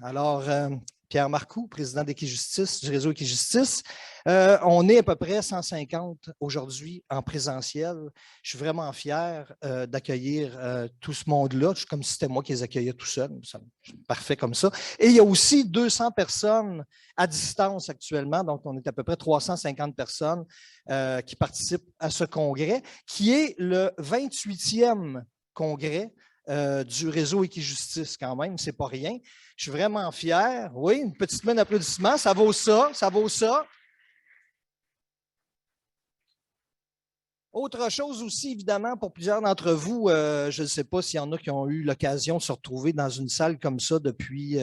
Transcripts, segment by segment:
Alors, Pierre Marcoux, président d'Équijustice, du réseau Équijustice. On est à peu près 150 aujourd'hui en présentiel. Je suis vraiment fier d'accueillir tout ce monde-là, comme si c'était moi qui les accueillais tout seul. Parfait comme ça. Et il y a aussi 200 personnes à distance actuellement, donc on est à peu près 350 personnes qui participent à ce congrès, qui est le 28e congrès du réseau Équijustice quand même, c'est pas rien. Je suis vraiment fier. Oui, une petite main d'applaudissement, ça vaut ça, ça vaut ça. Autre chose aussi, évidemment, pour plusieurs d'entre vous, je ne sais pas s'il y en a qui ont eu l'occasion de se retrouver dans une salle comme ça depuis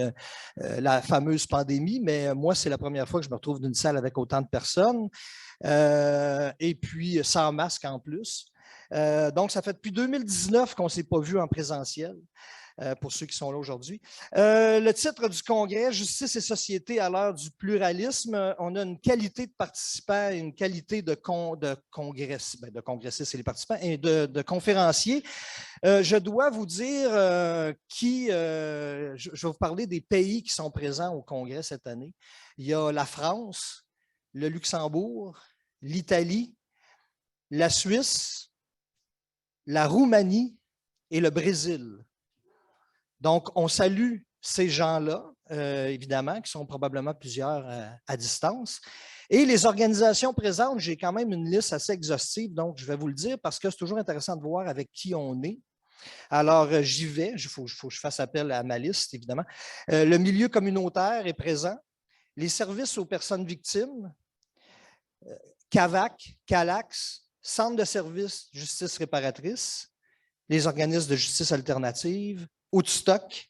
la fameuse pandémie, mais moi, c'est la première fois que je me retrouve dans une salle avec autant de personnes, et puis sans masque en plus. Donc, ça fait depuis 2019 qu'on ne s'est pas vu en présentiel, pour ceux qui sont là aujourd'hui. Le titre du congrès, Justice et société à l'heure du pluralisme, on a une qualité de participants et une qualité de congressistes, c'est les participants, et de conférenciers. Je dois vous dire je vais vous parler des pays qui sont présents au congrès cette année. Il y a la France, le Luxembourg, l'Italie, la Suisse, la Roumanie et le Brésil. Donc, on salue ces gens-là, évidemment, qui sont probablement plusieurs à distance. Et les organisations présentes, j'ai quand même une liste assez exhaustive, donc je vais vous le dire parce que c'est toujours intéressant de voir avec qui on est. Alors, j'y vais, il faut que je fasse appel à ma liste, évidemment. Le milieu communautaire est présent, les services aux personnes victimes, CAVAC, CALAX, Centre de services justice réparatrice, les organismes de justice alternative, Outstock,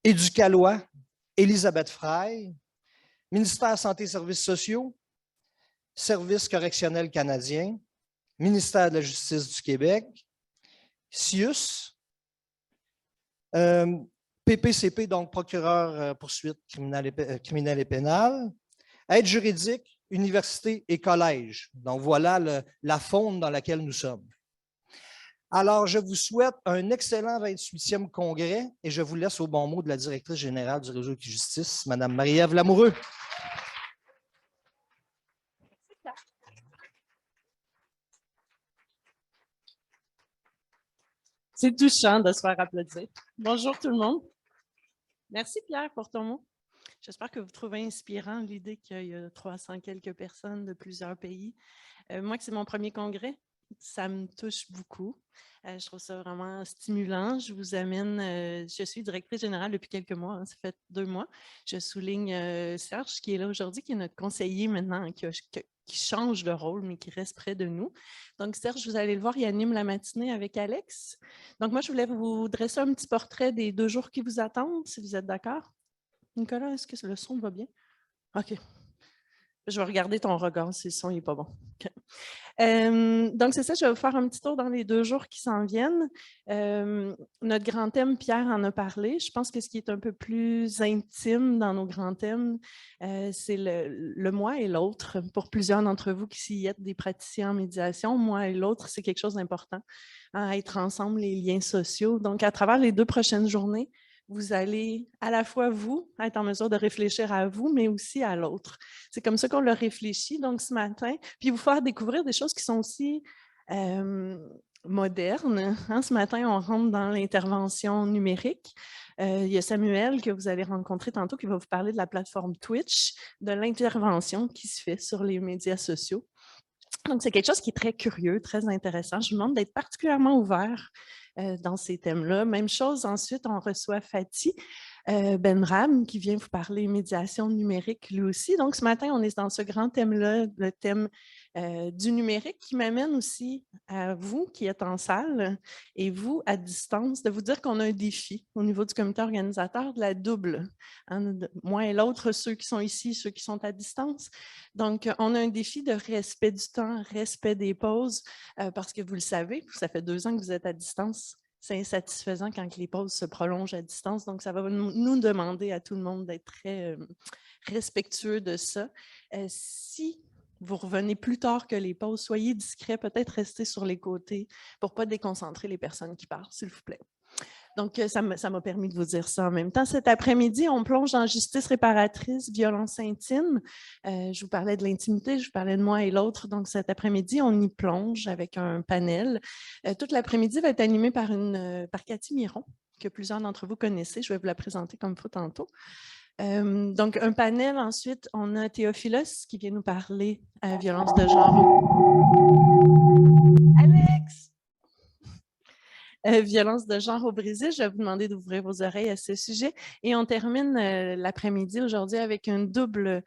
Éducalois, Elisabeth Frey, Ministère Santé et Services sociaux, Service correctionnel canadien, Ministère de la Justice du Québec, CIUS, PPCP, donc procureur poursuite criminelle et pénale, aide juridique, université et collège. Donc voilà la faune dans laquelle nous sommes. Alors, je vous souhaite un excellent 28e congrès et je vous laisse au bon mot de la directrice générale du réseau Équijustice, Mme Marie-Ève Lamoureux. C'est touchant de se faire applaudir. Bonjour tout le monde. Merci Pierre pour ton mot. J'espère que vous trouvez inspirant l'idée qu'il y a 300 quelques personnes de plusieurs pays. Moi, que c'est mon premier congrès, ça me touche beaucoup. Je trouve ça vraiment stimulant. Je vous amène, je suis directrice générale depuis quelques mois, hein, ça fait 2 mois. Je souligne Serge qui est là aujourd'hui, qui est notre conseiller maintenant, qui change de rôle, mais qui reste près de nous. Donc Serge, vous allez le voir, il anime la matinée avec Alex. Donc moi, je voulais vous dresser un petit portrait des 2 jours qui vous attendent, si vous êtes d'accord. Nicolas, est-ce que le son va bien? OK. Je vais regarder ton regard si le son n'est pas bon. Okay. Donc, c'est ça, je vais vous faire un petit tour dans les 2 jours qui s'en viennent. Notre grand thème, Pierre en a parlé. Je pense que ce qui est un peu plus intime dans nos grands thèmes, c'est le moi et l'autre. Pour plusieurs d'entre vous qui s'y êtes des praticiens en médiation, moi et l'autre, c'est quelque chose d'important. Hein, être ensemble, les liens sociaux. Donc, à travers les 2 prochaines journées, vous allez à la fois, vous, être en mesure de réfléchir à vous, mais aussi à l'autre. C'est comme ça qu'on l'a réfléchi, donc ce matin, puis vous faire découvrir des choses qui sont aussi modernes. Hein? Ce matin, on rentre dans l'intervention numérique. Il y a Samuel, que vous allez rencontrer tantôt, qui va vous parler de la plateforme Twitch, de l'intervention qui se fait sur les médias sociaux. Donc, c'est quelque chose qui est très curieux, très intéressant. Je vous demande d'être particulièrement ouvert dans ces thèmes-là. Même chose, ensuite, on reçoit Fatih Benram qui vient vous parler médiation numérique lui aussi. Donc, ce matin, on est dans ce grand thème-là, le thème du numérique qui m'amène aussi à vous qui êtes en salle et vous à distance, de vous dire qu'on a un défi au niveau du comité organisateur de la double. Hein, moi et l'autre, ceux qui sont ici, ceux qui sont à distance. Donc, on a un défi de respect du temps, respect des pauses, parce que vous le savez, ça fait 2 ans que vous êtes à distance. C'est insatisfaisant quand les pauses se prolongent à distance. Donc, ça va nous demander à tout le monde d'être très respectueux de ça. Si vous revenez plus tard que les pauses, soyez discrets, peut-être restez sur les côtés pour ne pas déconcentrer les personnes qui parlent, s'il vous plaît. Donc, ça m'a permis de vous dire ça en même temps. Cet après-midi, on plonge en justice réparatrice, violence intime. Je vous parlais de l'intimité, je vous parlais de moi et l'autre. Donc, cet après-midi, on y plonge avec un panel. Toute l'après-midi va être animée par Cathy Miron, que plusieurs d'entre vous connaissez. Je vais vous la présenter comme il faut tantôt. Donc, un panel. Ensuite, on a Théophilos qui vient nous parler violence de genre. Alex! Violence de genre au Brésil. Je vais vous demander d'ouvrir vos oreilles à ce sujet. Et on termine l'après-midi aujourd'hui avec un double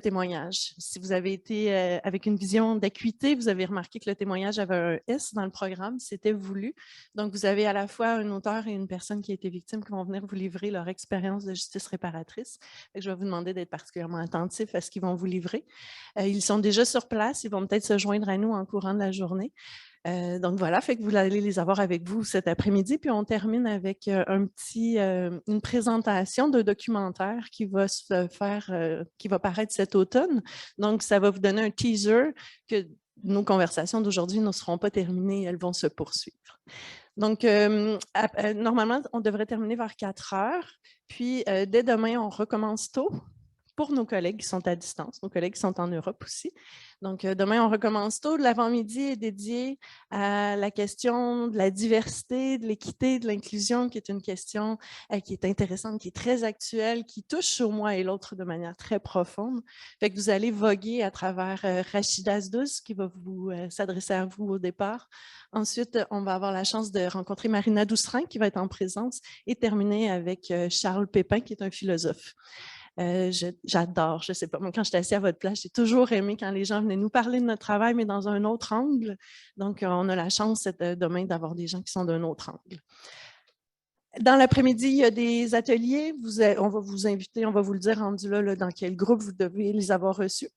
témoignage. Si vous avez été avec une vision d'acuité, vous avez remarqué que le témoignage avait un S dans le programme, c'était voulu. Donc, vous avez à la fois un auteur et une personne qui a été victime qui vont venir vous livrer leur expérience de justice réparatrice. Je vais vous demander d'être particulièrement attentif à ce qu'ils vont vous livrer. Ils sont déjà sur place, ils vont peut-être se joindre à nous en courant de la journée. Donc voilà, fait que vous allez les avoir avec vous cet après-midi. Puis on termine avec une présentation de documentaire qui va qui va paraître cet automne. Donc ça va vous donner un teaser que nos conversations d'aujourd'hui ne seront pas terminées, elles vont se poursuivre. Donc, normalement, on devrait terminer vers 4 heures. Puis, dès demain, on recommence tôt pour nos collègues qui sont à distance, nos collègues qui sont en Europe aussi. Donc, demain, on recommence tôt. L'avant-midi est dédié à la question de la diversité, de l'équité, de l'inclusion, qui est une question qui est intéressante, qui est très actuelle, qui touche au moi et l'autre de manière très profonde. Fait que vous allez voguer à travers Rachida Asdouz, qui va s'adresser à vous au départ. Ensuite, on va avoir la chance de rencontrer Marina Doucerin, qui va être en présence, et terminer avec Charles Pépin, qui est un philosophe. J'adore, je ne sais pas, moi, quand j'étais assise à votre place, j'ai toujours aimé quand les gens venaient nous parler de notre travail, mais dans un autre angle. Donc, on a la chance demain d'avoir des gens qui sont d'un autre angle. Dans l'après-midi, il y a des ateliers. On va vous inviter, on va vous le dire rendu là, dans quel groupe vous devez les avoir reçus.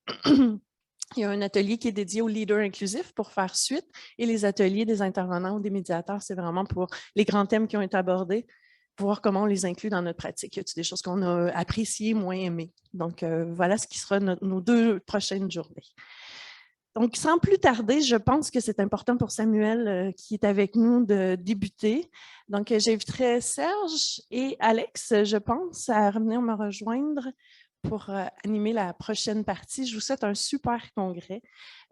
Il y a un atelier qui est dédié aux leaders inclusifs pour faire suite. Et les ateliers des intervenants ou des médiateurs, c'est vraiment pour les grands thèmes qui ont été abordés, pour voir comment on les inclut dans notre pratique. Y a-t-il des choses qu'on a appréciées, moins aimées? Donc, voilà ce qui sera nos 2 prochaines journées. Donc, sans plus tarder, je pense que c'est important pour Samuel qui est avec nous de débuter. Donc, j'inviterai Serge et Alex, je pense, à venir me rejoindre pour animer la prochaine partie. Je vous souhaite un super congrès.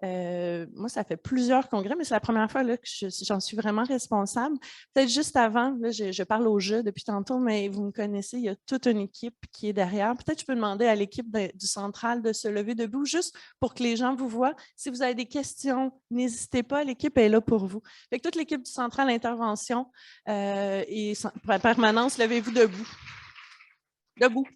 Moi, ça fait plusieurs congrès, mais c'est la première fois là, que j'en suis vraiment responsable. Peut-être juste avant, là, je parle au jeu depuis tantôt, mais vous me connaissez, il y a toute une équipe qui est derrière. Peut-être que je peux demander à l'équipe du Central de se lever debout, juste pour que les gens vous voient. Si vous avez des questions, n'hésitez pas, l'équipe est là pour vous. Fait que toute l'équipe du Central Intervention et permanence, levez-vous debout. Debout.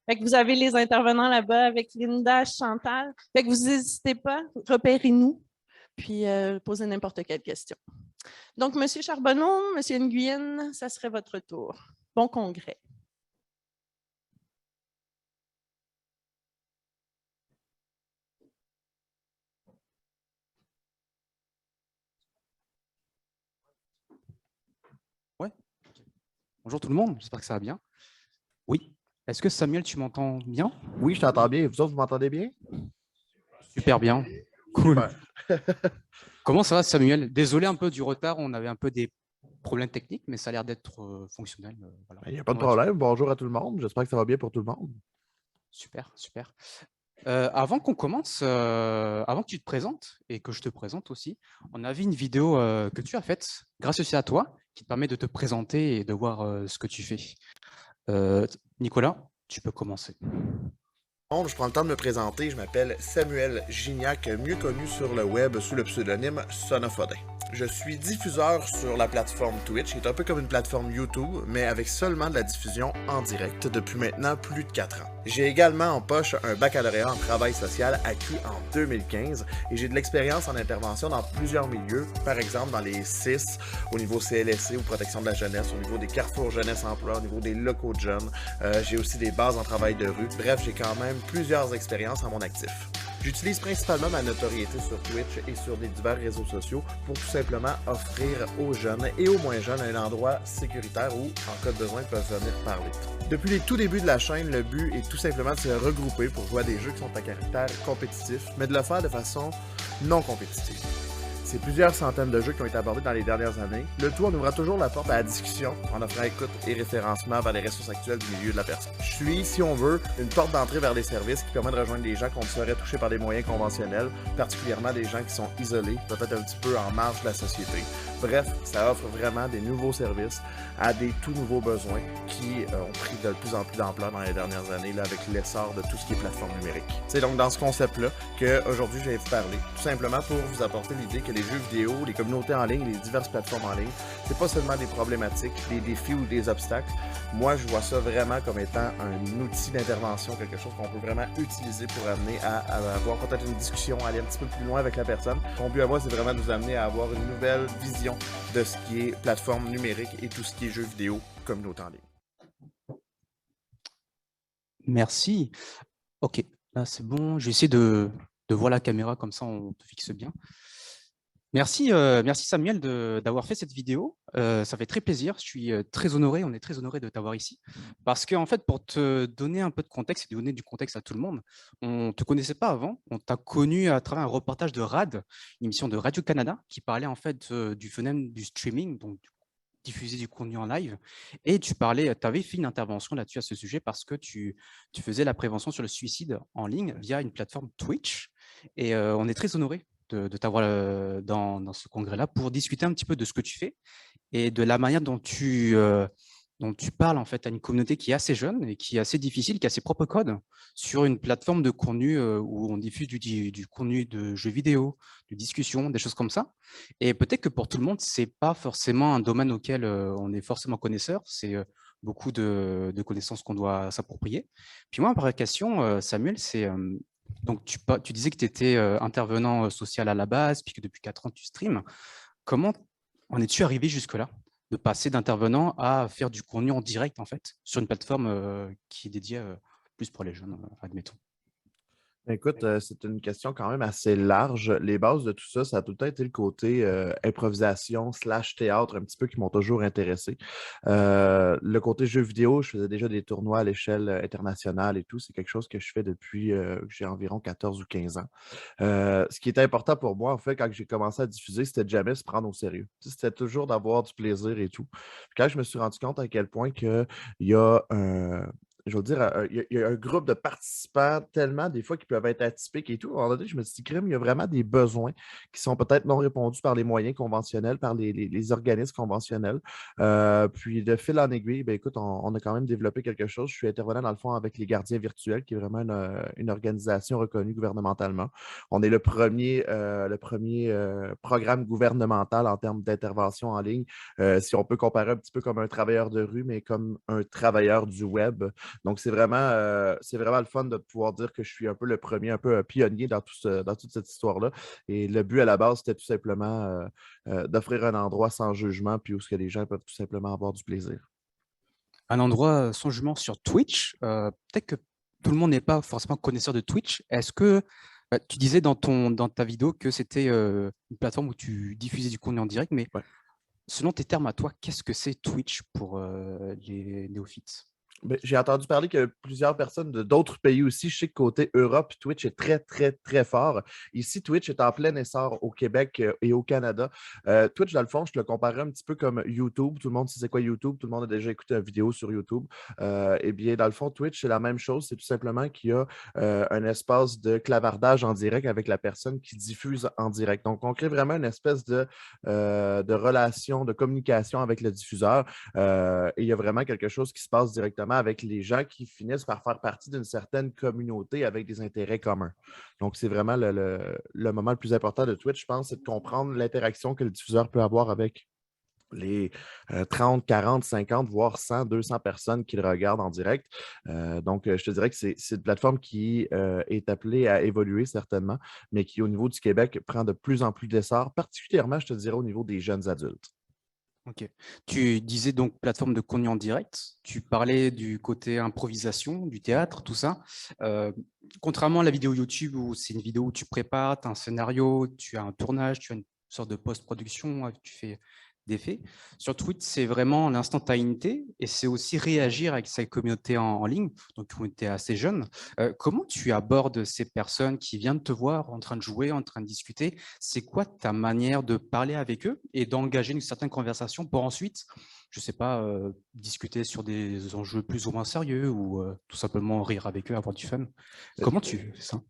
Fait que vous avez les intervenants là-bas avec Linda, Chantal. Fait que vous n'hésitez pas, repérez-nous, puis posez n'importe quelle question. Donc, M. Charbonneau, M. Nguyen, ça serait votre tour. Bon congrès. Ouais. Bonjour tout le monde, j'espère que ça va bien. Oui. Est-ce que Samuel, tu m'entends bien? Oui, je t'entends bien. Vous autres, vous m'entendez bien? Super bien. Cool. Comment ça va, Samuel? Désolé un peu du retard, on avait un peu des problèmes techniques, mais ça a l'air d'être fonctionnel. Voilà. Il n'y a pas de problème. Bonjour à tout le monde. J'espère que ça va bien pour tout le monde. Super, super. Avant qu'on commence, avant que tu te présentes et que je te présente aussi, on a vu une vidéo que tu as faite, grâce aussi à toi, qui te permet de te présenter et de voir ce que tu fais. Nicolas, tu peux commencer. Je prends le temps de me présenter. Je m'appelle Samuel Gignac, mieux connu sur le web sous le pseudonyme Sonofodin. Je suis diffuseur sur la plateforme Twitch, qui est un peu comme une plateforme YouTube, mais avec seulement de la diffusion en direct depuis maintenant plus de 4 ans. J'ai également en poche un baccalauréat en travail social acquis en 2015 et j'ai de l'expérience en intervention dans plusieurs milieux, par exemple dans les CIS, au niveau CLSC ou protection de la jeunesse, au niveau des carrefours jeunesse-emploi, au niveau des locaux de jeunes. J'ai aussi des bases en travail de rue. Bref, j'ai quand même plusieurs expériences à mon actif. J'utilise principalement ma notoriété sur Twitch et sur des divers réseaux sociaux pour tout simplement offrir aux jeunes et aux moins jeunes un endroit sécuritaire où, en cas de besoin, ils peuvent venir parler. Depuis les tout débuts de la chaîne, le but est tout simplement de se regrouper pour jouer à des jeux qui sont à caractère compétitif, mais de le faire de façon non compétitive. C'est plusieurs centaines de jeux qui ont été abordés dans les dernières années. Le tout en ouvrant toujours la porte à la discussion, en offrant écoute et référencement vers les ressources actuelles du milieu de la personne. Je suis, si on veut, une porte d'entrée vers les services qui permet de rejoindre des gens qu'on ne saurait toucher par des moyens conventionnels, particulièrement des gens qui sont isolés, peut-être un petit peu en marge de la société. Bref, ça offre vraiment des nouveaux services à des tout nouveaux besoins qui ont pris de plus en plus d'ampleur dans les dernières années là, avec l'essor de tout ce qui est plateforme numérique. C'est donc dans ce concept-là qu'aujourd'hui je vais vous parler, tout simplement pour vous apporter l'idée que les jeux vidéo, les communautés en ligne, les diverses plateformes en ligne, c'est pas seulement des problématiques, des défis ou des obstacles. Moi, je vois ça vraiment comme étant un outil d'intervention, quelque chose qu'on peut vraiment utiliser pour amener à avoir peut-être une discussion, aller un petit peu plus loin avec la personne. Mon but à moi, c'est vraiment de vous amener à avoir une nouvelle vision de ce qui est plateforme numérique et tout ce qui est jeux vidéo, communauté en ligne. Merci. Ok, là c'est bon. Je vais essayer de voir la caméra, comme ça on te fixe bien. Merci, merci Samuel d'avoir fait cette vidéo. Ça fait très plaisir. Je suis très honoré, on est très honoré de t'avoir ici. Parce qu'en fait, pour te donner un peu de contexte et donner du contexte à tout le monde, on ne te connaissait pas avant. On t'a connu à travers un reportage de RAD, une émission de Radio-Canada, qui parlait en fait du phénomène du streaming, donc diffuser du contenu en live. Et tu avais fait une intervention là-dessus à ce sujet parce que tu faisais la prévention sur le suicide en ligne via une plateforme Twitch. Et on est très honoré de t'avoir dans ce congrès-là pour discuter un petit peu de ce que tu fais et de la manière dont tu parles en fait à une communauté qui est assez jeune et qui est assez difficile, qui a ses propres codes sur une plateforme de contenu où on diffuse du contenu de jeux vidéo, de discussions, des choses comme ça. Et peut-être que pour tout le monde, c'est pas forcément un domaine auquel on est forcément connaisseur. C'est beaucoup de connaissances qu'on doit s'approprier. Puis moi, par question, Samuel, c'est donc tu disais que tu étais intervenant social à la base, puis que depuis 4 ans, tu streams. Comment en es-tu arrivé jusque-là, de passer d'intervenant à faire du contenu en direct, en fait, sur une plateforme qui est dédiée plus pour les jeunes, admettons? Écoute, c'est une question quand même assez large. Les bases de tout ça, ça a tout le temps été le côté improvisation / théâtre, un petit peu qui m'ont toujours intéressé. Le côté jeu vidéo, je faisais déjà des tournois à l'échelle internationale et tout. C'est quelque chose que je fais depuis que j'ai environ 14 ou 15 ans. Ce qui était important pour moi, en fait, quand j'ai commencé à diffuser, c'était de jamais se prendre au sérieux. Tu sais, c'était toujours d'avoir du plaisir et tout. Puis quand je me suis rendu compte à quel point il y a un je veux dire, il y a un groupe de participants tellement, des fois, qui peuvent être atypiques et tout. À un moment donné, je me suis dit, crime, il y a vraiment des besoins qui sont peut-être non répondus par les moyens conventionnels, par les organismes conventionnels. Puis, de fil en aiguille, ben, écoute, on a quand même développé quelque chose. Je suis intervenant, dans le fond, avec les Gardiens virtuels, qui est vraiment une organisation reconnue gouvernementalement. On est le premier programme gouvernemental en termes d'intervention en ligne. Si on peut comparer un petit peu comme un travailleur de rue, mais comme un travailleur du web. Donc, c'est vraiment le fun de pouvoir dire que je suis un peu le premier, un peu un pionnier dans toute cette histoire-là. Et le but à la base, c'était tout simplement d'offrir un endroit sans jugement, puis où ce que les gens peuvent tout simplement avoir du plaisir. Un endroit sans jugement sur Twitch. Peut-être que tout le monde n'est pas forcément connaisseur de Twitch. Est-ce que tu disais dans ta vidéo que c'était une plateforme où tu diffusais du contenu en direct, mais Ouais. selon tes termes à toi, qu'est-ce que c'est Twitch pour les néophytes? Ben, j'ai entendu parler que plusieurs personnes d'autres pays aussi. Je sais que côté Europe, Twitch est très, très, très fort. Ici, Twitch est en plein essor au Québec et au Canada. Twitch, dans le fond, je le comparais un petit peu comme YouTube. Tout le monde sait c'est quoi YouTube. Tout le monde a déjà écouté une vidéo sur YouTube. Eh bien, dans le fond, Twitch, c'est la même chose. C'est tout simplement qu'il y a un espace de clavardage en direct avec la personne qui diffuse en direct. Donc, on crée vraiment une espèce de relation, de communication avec le diffuseur. Et il y a vraiment quelque chose qui se passe directement avec les gens qui finissent par faire partie d'une certaine communauté avec des intérêts communs. Donc, c'est vraiment le moment le plus important de Twitch, je pense, c'est de comprendre l'interaction que le diffuseur peut avoir avec les 30, 40, 50, voire 100, 200 personnes qui le regardent en direct. Donc, je te dirais que c'est une plateforme qui est appelée à évoluer certainement, mais qui, au niveau du Québec, prend de plus en plus d'essor, particulièrement, je te dirais, au niveau des jeunes adultes. Ok. Tu disais donc plateforme de contenu en direct. Tu parlais du côté improvisation, du théâtre, tout ça. Contrairement à la vidéo YouTube où c'est une vidéo où tu prépares, tu as un scénario, tu as un tournage, tu as une sorte de post-production, tu fais des faits. Sur Twitch, c'est vraiment l'instantanéité et c'est aussi réagir avec sa communauté en ligne, donc une communauté assez jeune. Comment tu abordes ces personnes qui viennent te voir en train de jouer, en train de discuter? C'est quoi ta manière de parler avec eux et d'engager une certaine conversation pour ensuite, je ne sais pas, discuter sur des enjeux plus ou moins sérieux ou tout simplement rire avec eux, avoir du fun? Comment tu fais ça?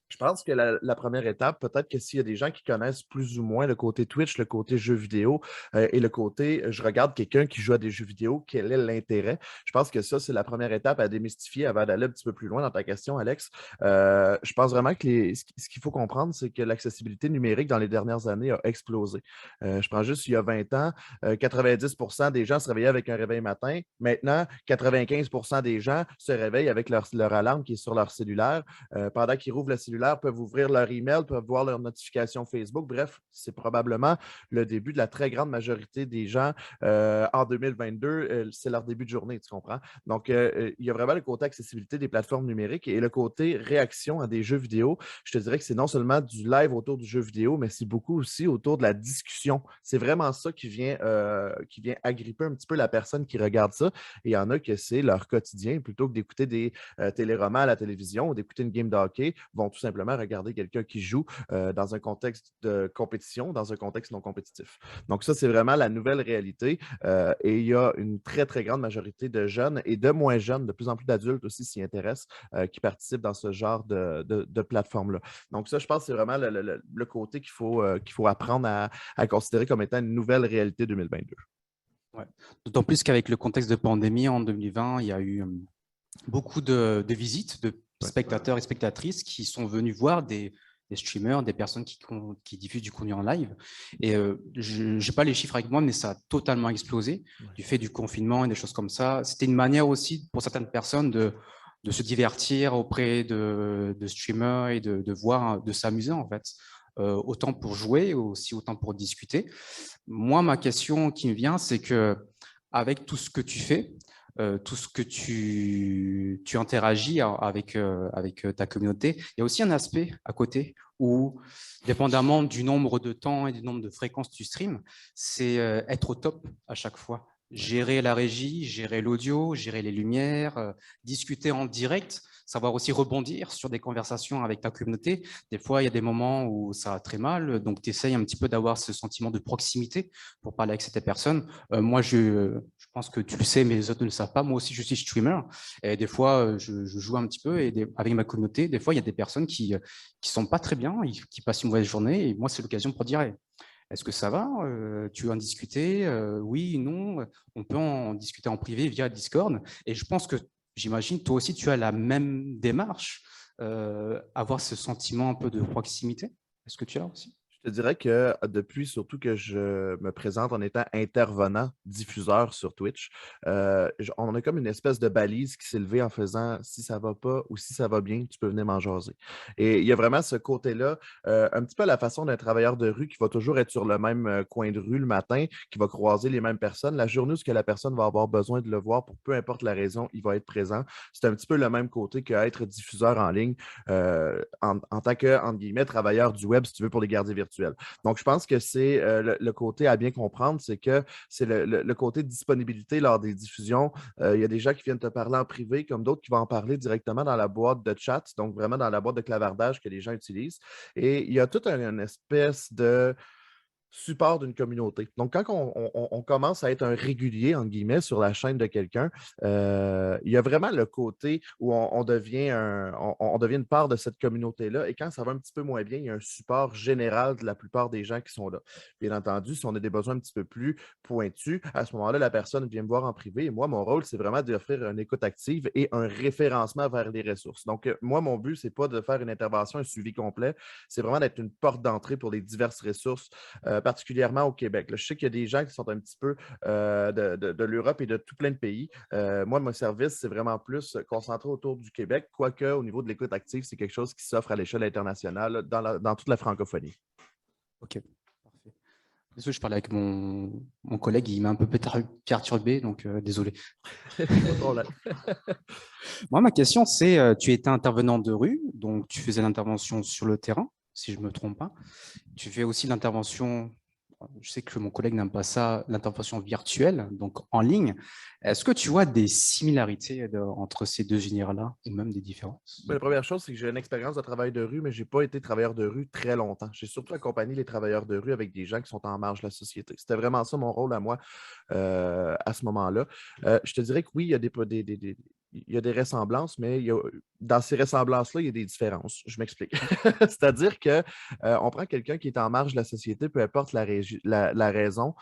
Je pense que la première étape, peut-être que s'il y a des gens qui connaissent plus ou moins le côté Twitch, le côté jeux vidéo et le côté je regarde quelqu'un qui joue à des jeux vidéo, quel est l'intérêt? Je pense que ça, c'est la première étape à démystifier avant d'aller un petit peu plus loin dans ta question, Alex. Je pense vraiment que ce qu'il faut comprendre, c'est que l'accessibilité numérique dans les dernières années a explosé. Je prends juste il y a 20 ans, 90% des gens se réveillaient avec un réveil matin. Maintenant, 95% des gens se réveillent avec leur alarme qui est sur leur cellulaire. Pendant qu'ils rouvrent le cellulaire, peuvent ouvrir leur email, peuvent voir leurs notifications Facebook. Bref, c'est probablement le début de la très grande majorité des gens en 2022. C'est leur début de journée, tu comprends? Donc, il y a vraiment le côté accessibilité des plateformes numériques et le côté réaction à des jeux vidéo. Je te dirais que c'est non seulement du live autour du jeu vidéo, mais c'est beaucoup aussi autour de la discussion. C'est vraiment ça qui vient agripper un petit peu la personne qui regarde ça. Et il y en a que c'est leur quotidien. Plutôt que d'écouter des téléromans à la télévision ou d'écouter une game de hockey, vont tout simplement regarder quelqu'un qui joue dans un contexte de compétition, dans un contexte non compétitif. Donc ça, c'est vraiment la nouvelle réalité et il y a une très, très grande majorité de jeunes et de moins jeunes, de plus en plus d'adultes aussi s'y intéressent, qui participent dans ce genre de plateforme-là. Donc ça, je pense que c'est vraiment le côté qu'il faut apprendre à considérer comme étant une nouvelle réalité 2022. Ouais. D'autant plus qu'avec le contexte de pandémie en 2020, il y a eu beaucoup de visites de spectateurs et spectatrices qui sont venus voir des streamers, des personnes qui diffusent du contenu en live. Et je n'ai pas les chiffres avec moi, mais ça a totalement explosé du fait du confinement et des choses comme ça. C'était une manière aussi pour certaines personnes de se divertir auprès de streamers et de voir, de s'amuser en fait. Autant pour jouer, aussi autant pour discuter. Moi, ma question qui me vient, c'est que avec tout ce que tu fais, tout ce que tu interagis avec ta communauté, il y a aussi un aspect à côté où, dépendamment du nombre de temps et du nombre de fréquences du stream, c'est être au top à chaque fois. Gérer la régie, gérer l'audio, gérer les lumières, discuter en direct, savoir aussi rebondir sur des conversations avec ta communauté. Des fois, il y a des moments où ça va très mal, donc tu essayes un petit peu d'avoir ce sentiment de proximité pour parler avec cette personne. Moi, je pense que tu le sais, mais les autres ne le savent pas. Moi aussi, je suis streamer et des fois, je joue un petit peu et avec ma communauté, des fois, il y a des personnes qui sont pas très bien, qui passent une mauvaise journée et moi, c'est l'occasion pour dire hey, est-ce que ça va? Tu veux en discuter? Oui, non. On peut en discuter en privé via Discord. Et je pense que, j'imagine, toi aussi, tu as la même démarche, avoir ce sentiment un peu de proximité. Est-ce que tu as aussi? Je te dirais que depuis surtout que je me présente en étant intervenant, diffuseur sur Twitch, on a comme une espèce de balise qui s'est levée en faisant si ça va pas ou si ça va bien, tu peux venir m'en jaser. Et il y a vraiment ce côté-là, un petit peu à la façon d'un travailleur de rue qui va toujours être sur le même coin de rue le matin, qui va croiser les mêmes personnes. La journée où la personne va avoir besoin de le voir pour peu importe la raison, il va être présent. C'est un petit peu le même côté qu'être diffuseur en ligne en tant que, entre guillemets, travailleur du web, si tu veux, pour les gardiens virtuels. Donc, je pense que c'est le côté à bien comprendre, c'est que c'est le côté de disponibilité lors des diffusions. Il y a des gens qui viennent te parler en privé, comme d'autres qui vont en parler directement dans la boîte de chat, donc vraiment dans la boîte de clavardage que les gens utilisent. Et il y a toute une espèce de support d'une communauté. Donc, quand on commence à être un régulier, entre guillemets, sur la chaîne de quelqu'un, il y a vraiment le côté où on devient une part de cette communauté-là. Et quand ça va un petit peu moins bien, il y a un support général de la plupart des gens qui sont là. Bien entendu, si on a des besoins un petit peu plus pointus, à ce moment-là, la personne vient me voir en privé. Et moi, mon rôle, c'est vraiment d'offrir une écoute active et un référencement vers les ressources. Donc, moi, mon but, c'est pas de faire une intervention, un suivi complet. C'est vraiment d'être une porte d'entrée pour les diverses ressources, particulièrement au Québec. Là, je sais qu'il y a des gens qui sont un petit peu de l'Europe et de tout plein de pays. Moi, mon service, c'est vraiment plus concentré autour du Québec, quoique au niveau de l'écoute active, c'est quelque chose qui s'offre à l'échelle internationale dans toute la francophonie. OK, parfait. Désolé, je parlais avec mon collègue, il m'a un peu perturbé, donc désolé. Moi, ma question, c'est, tu étais intervenant de rue, donc tu faisais l'intervention sur le terrain, si je ne me trompe pas. Tu fais aussi l'intervention je sais que mon collègue n'aime pas ça, l'intervention virtuelle, donc en ligne. Est-ce que tu vois des similarités entre ces deux univers-là ou même des différences? La première chose, c'est que j'ai une expérience de travail de rue, mais je n'ai pas été travailleur de rue très longtemps. J'ai surtout accompagné les travailleurs de rue avec des gens qui sont en marge de la société. C'était vraiment ça mon rôle à moi à ce moment-là. Je te dirais que oui, il y a il y a des ressemblances, mais dans ces ressemblances-là, il y a des différences. Je m'explique. C'est-à-dire qu'on prend quelqu'un qui est en marge de la société, peu importe la raison.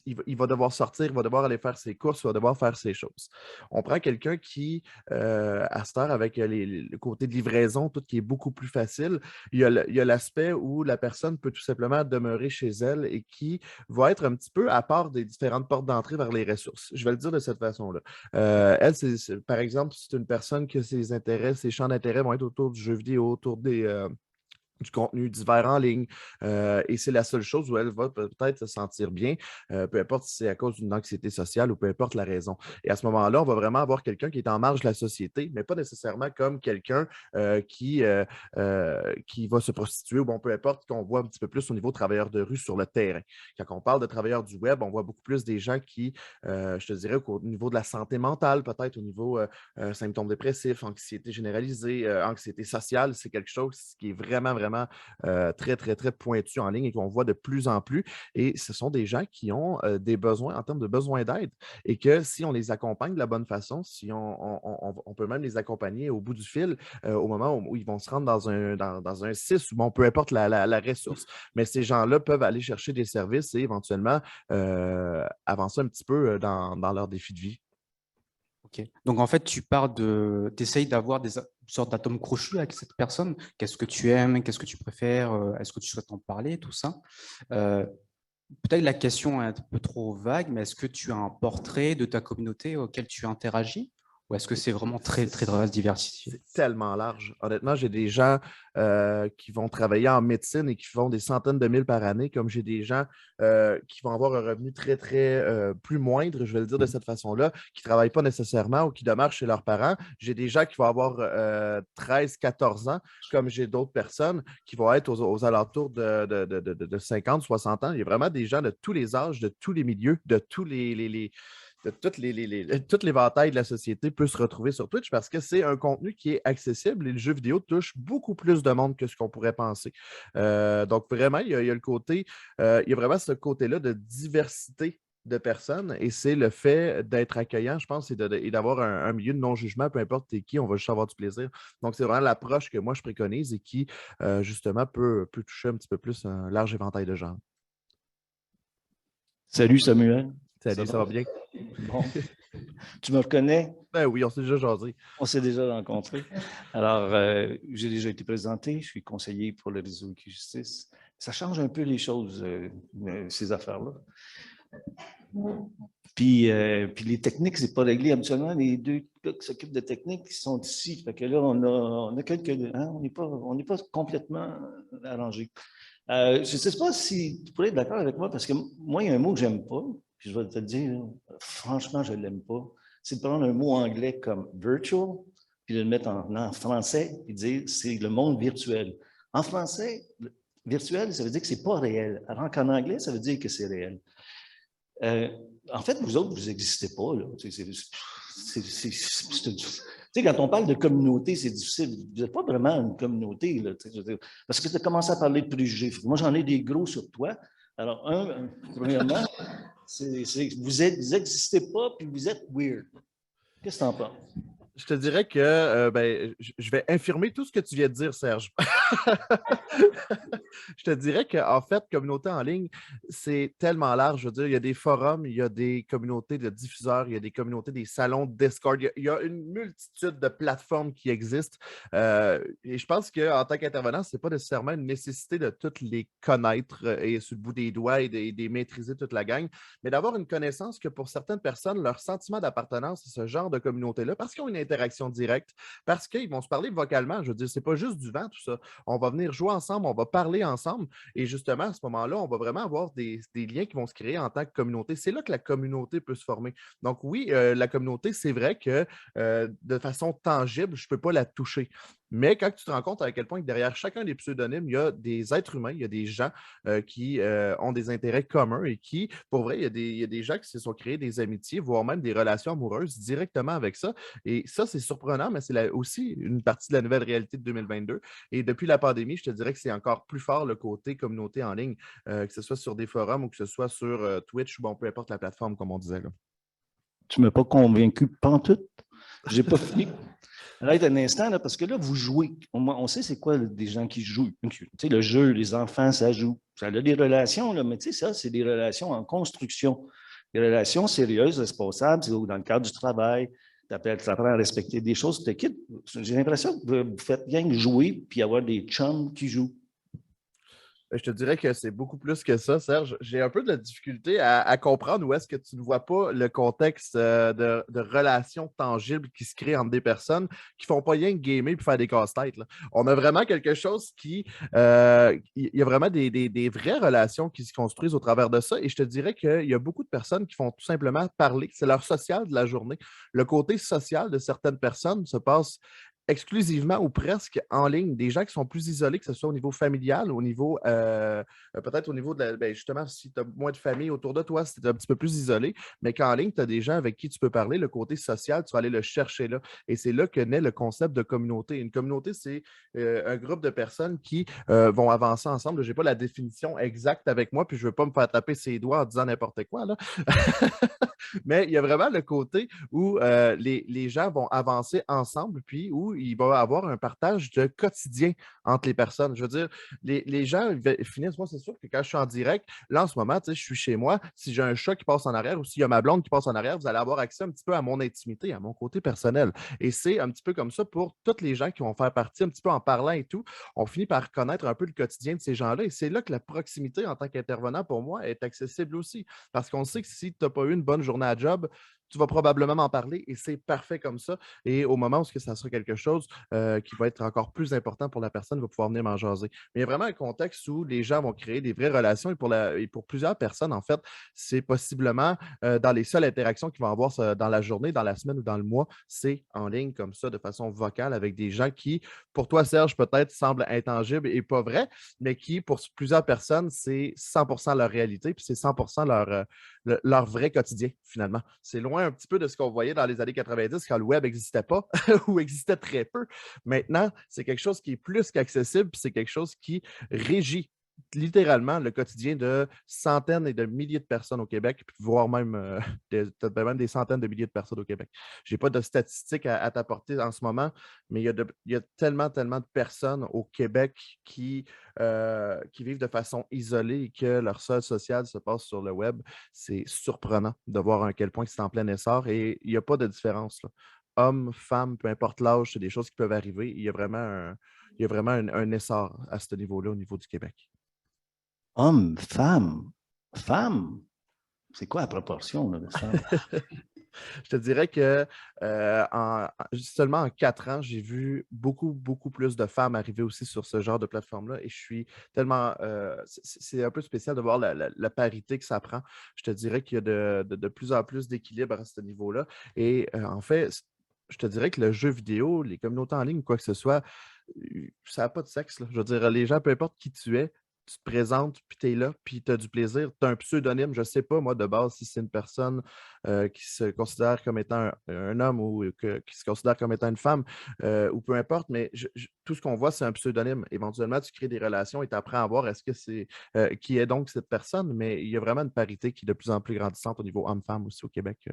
Il va devoir sortir, il va devoir aller faire ses courses, il va devoir faire ses choses. On prend quelqu'un qui, à cette heure, avec le côté de livraison, tout qui est beaucoup plus facile, il y a l'aspect où la personne peut tout simplement demeurer chez elle et qui va être un petit peu à part des différentes portes d'entrée vers les ressources. Je vais le dire de cette façon-là. Elle, par exemple, c'est une personne que ses intérêts, ses champs d'intérêt vont être autour du jeu vidéo, autour du contenu divers en ligne. Et c'est la seule chose où elle va peut-être se sentir bien, peu importe si c'est à cause d'une anxiété sociale ou peu importe la raison. Et à ce moment-là, on va vraiment avoir quelqu'un qui est en marge de la société, mais pas nécessairement comme quelqu'un qui va se prostituer ou bon, peu importe, qu'on voit un petit peu plus au niveau travailleurs de rue sur le terrain. Quand on parle de travailleurs du web, on voit beaucoup plus des gens qui, je te dirais, au niveau de la santé mentale, peut-être au niveau symptômes dépressifs, anxiété généralisée, anxiété sociale, c'est quelque chose qui est vraiment très, très, très pointu en ligne et qu'on voit de plus en plus. Et ce sont des gens qui ont des besoins en termes de besoins d'aide et que si on les accompagne de la bonne façon, si on peut même les accompagner au bout du fil au moment où ils vont se rendre dans un CIS ou bon, peu importe la ressource. Mais ces gens-là peuvent aller chercher des services et éventuellement avancer un petit peu dans leur défi de vie. Ok. Donc, en fait, tu parles d'essayer d'avoir une sorte d'atome crochu avec cette personne. Qu'est-ce que tu aimes? Qu'est-ce que tu préfères? Est-ce que tu souhaites en parler? Tout ça. Peut-être la question est un peu trop vague, mais est-ce que tu as un portrait de ta communauté auquel tu interagis? Ou est-ce que c'est vraiment très, très, très diversifié? C'est tellement large. Honnêtement, j'ai des gens qui vont travailler en médecine et qui font des centaines de mille par année, comme j'ai des gens qui vont avoir un revenu très, très plus moindre, je vais le dire de cette façon-là, qui ne travaillent pas nécessairement ou qui demeurent chez leurs parents. J'ai des gens qui vont avoir 13, 14 ans, comme j'ai d'autres personnes qui vont être aux alentours de 50, 60 ans. Il y a vraiment des gens de tous les âges, de tous les milieux, de tous de toutes les l'éventail de la société peut se retrouver sur Twitch parce que c'est un contenu qui est accessible et le jeu vidéo touche beaucoup plus de monde que ce qu'on pourrait penser. Donc, vraiment, il y a le côté, il y a vraiment ce côté-là de diversité de personnes et c'est le fait d'être accueillant, je pense, et d'avoir un milieu de non-jugement, peu importe t'es qui, on va juste avoir du plaisir. Donc, c'est vraiment l'approche que moi, je préconise et qui, justement, peut toucher un petit peu plus un large éventail de gens. Salut Samuel. Salut, ça va bien? Bon. Tu me reconnais? Ben oui, on s'est déjà jasé. On s'est déjà rencontrés. Alors, j'ai déjà été présenté. Je suis conseiller pour le réseau Equijustice. Ça change un peu les choses, ces affaires-là. Puis les techniques, c'est pas réglé. Habituellement, les deux gars qui s'occupent de techniques sont ici. Fait que là, on a quelques... Hein, on n'est pas complètement arrangé. Je ne sais pas si tu pourrais être d'accord avec moi, parce que moi, il y a un mot que j'aime pas, puis je vais te le dire, franchement, je ne l'aime pas. C'est de prendre un mot anglais comme virtual, puis de le mettre en français, et dire c'est le monde virtuel. En français, virtuel, ça veut dire que ce n'est pas réel. Alors qu'en anglais, ça veut dire que c'est réel. En fait, vous autres, vous n'existez pas. Là. Tu sais, quand on parle de communauté, c'est difficile. Vous n'êtes pas vraiment une communauté. Là, parce que tu as commencé à parler de préjugés. Moi, j'en ai des gros sur toi. Alors, premièrement, vous n'existez pas, puis vous êtes weird. Qu'est-ce que tu en penses? Je te dirais que je vais infirmer tout ce que tu viens de dire, Serge. Je te dirais qu'en fait, communauté en ligne, c'est tellement large. Je veux dire, il y a des forums, il y a des communautés de diffuseurs, il y a des communautés, des salons de Discord. Il y a une multitude de plateformes qui existent. Et je pense qu'en tant qu'intervenant, ce n'est pas nécessairement une nécessité de toutes les connaître et sur le bout des doigts et de maîtriser toute la gang, mais d'avoir une connaissance que pour certaines personnes, leur sentiment d'appartenance à ce genre de communauté-là, parce qu'ils ont une interaction directe, parce qu'ils vont se parler vocalement. Je veux dire, c'est pas juste du vent, tout ça. On va venir jouer ensemble, on va parler ensemble. Et justement, à ce moment-là, on va vraiment avoir des liens qui vont se créer en tant que communauté. C'est là que la communauté peut se former. Donc oui, la communauté, c'est vrai que de façon tangible, je ne peux pas la toucher. Mais quand tu te rends compte à quel point que derrière chacun des pseudonymes, il y a des êtres humains, il y a des gens qui ont des intérêts communs et qui, pour vrai, il y a des gens qui se sont créés des amitiés, voire même des relations amoureuses directement avec ça. Et ça, c'est surprenant, mais c'est aussi une partie de la nouvelle réalité de 2022. Et depuis la pandémie, je te dirais que c'est encore plus fort le côté communauté en ligne, que ce soit sur des forums ou que ce soit sur Twitch ou bon, peu importe la plateforme, comme on disait là. Tu ne m'as pas convaincu pantoute. Je n'ai pas fini. Arrête un instant, là, parce que là, vous jouez. On sait c'est quoi des gens qui jouent. Tu sais, le jeu, les enfants, ça joue. Ça a des relations, là, mais tu sais, ça, c'est des relations en construction. Des relations sérieuses, responsables, c'est dans le cadre du travail. Tu apprends à respecter des choses. J'ai l'impression que vous faites bien jouer puis avoir des chums qui jouent. Je te dirais que c'est beaucoup plus que ça, Serge. J'ai un peu de difficulté à comprendre où est-ce que tu ne vois pas le contexte de relations tangibles qui se créent entre des personnes qui ne font pas rien que gamer et faire des casse-têtes. On a vraiment quelque chose qui... il y a vraiment des vraies relations qui se construisent au travers de ça. Et je te dirais qu'il y a beaucoup de personnes qui font tout simplement parler. C'est leur social de la journée. Le côté social de certaines personnes se passe exclusivement ou presque en ligne, des gens qui sont plus isolés, que ce soit au niveau familial, au niveau, peut-être au niveau de la, justement, si tu as moins de famille autour de toi, si tu es un petit peu plus isolé, mais qu'en ligne, tu as des gens avec qui tu peux parler, le côté social, tu vas aller le chercher là. Et c'est là que naît le concept de communauté. Une communauté, c'est un groupe de personnes qui vont avancer ensemble. Je n'ai pas la définition exacte avec moi, puis je ne veux pas me faire taper ses doigts en disant n'importe quoi, là. Mais il y a vraiment le côté où les gens vont avancer ensemble, puis où il va y avoir un partage de quotidien entre les personnes. Je veux dire, les gens finissent, moi, c'est sûr que quand je suis en direct, là, en ce moment, je suis chez moi, si j'ai un chat qui passe en arrière ou s'il y a ma blonde qui passe en arrière, vous allez avoir accès un petit peu à mon intimité, à mon côté personnel. Et c'est un petit peu comme ça pour tous les gens qui vont faire partie, un petit peu en parlant et tout, on finit par connaître un peu le quotidien de ces gens-là. Et c'est là que la proximité en tant qu'intervenant, pour moi, est accessible aussi. Parce qu'on sait que si tu n'as pas eu une bonne journée à job, tu vas probablement m'en parler et c'est parfait comme ça. Et au moment où ça sera quelque chose qui va être encore plus important pour la personne, va pouvoir venir m'en jaser. Mais il y a vraiment un contexte où les gens vont créer des vraies relations et pour plusieurs personnes, en fait, c'est possiblement dans les seules interactions qu'ils vont avoir dans la journée, dans la semaine ou dans le mois, c'est en ligne comme ça, de façon vocale avec des gens qui, pour toi, Serge, peut-être semblent intangibles et pas vrais, mais qui, pour plusieurs personnes, c'est 100% leur réalité, puis c'est 100% leur vrai quotidien, finalement. C'est loin un petit peu de ce qu'on voyait dans les années 90 quand le web n'existait pas ou existait très peu. Maintenant, c'est quelque chose qui est plus qu'accessible, puis c'est quelque chose qui régit littéralement le quotidien de centaines et de milliers de personnes au Québec, voire même, même des centaines de milliers de personnes au Québec. Je n'ai pas de statistiques à t'apporter en ce moment, mais il y a tellement, tellement de personnes au Québec qui vivent de façon isolée et que leur sol social se passe sur le web. C'est surprenant de voir à quel point c'est en plein essor et il n'y a pas de différence, là. Hommes, femmes, peu importe l'âge, c'est des choses qui peuvent arriver. Il y a vraiment un essor à ce niveau-là, au niveau du Québec. Homme, femme, femme. C'est quoi la proportion là, de femmes? Je te dirais que seulement en 4 ans, j'ai vu beaucoup, beaucoup plus de femmes arriver aussi sur ce genre de plateforme-là et je suis tellement... c'est un peu spécial de voir la parité que ça prend. Je te dirais qu'il y a de plus en plus d'équilibre à ce niveau-là. Et en fait, je te dirais que le jeu vidéo, les communautés en ligne, quoi que ce soit, ça n'a pas de sexe, là. Je veux dire, les gens, peu importe qui tu es, tu te présentes, puis tu es là, puis tu as du plaisir. Tu as un pseudonyme, je ne sais pas, moi, de base, si c'est une personne qui se considère comme étant un homme ou qui se considère comme étant une femme, ou peu importe, mais tout ce qu'on voit, c'est un pseudonyme. Éventuellement, tu crées des relations et tu apprends à voir est-ce que c'est qui est donc cette personne, mais il y a vraiment une parité qui est de plus en plus grandissante au niveau homme-femme aussi au Québec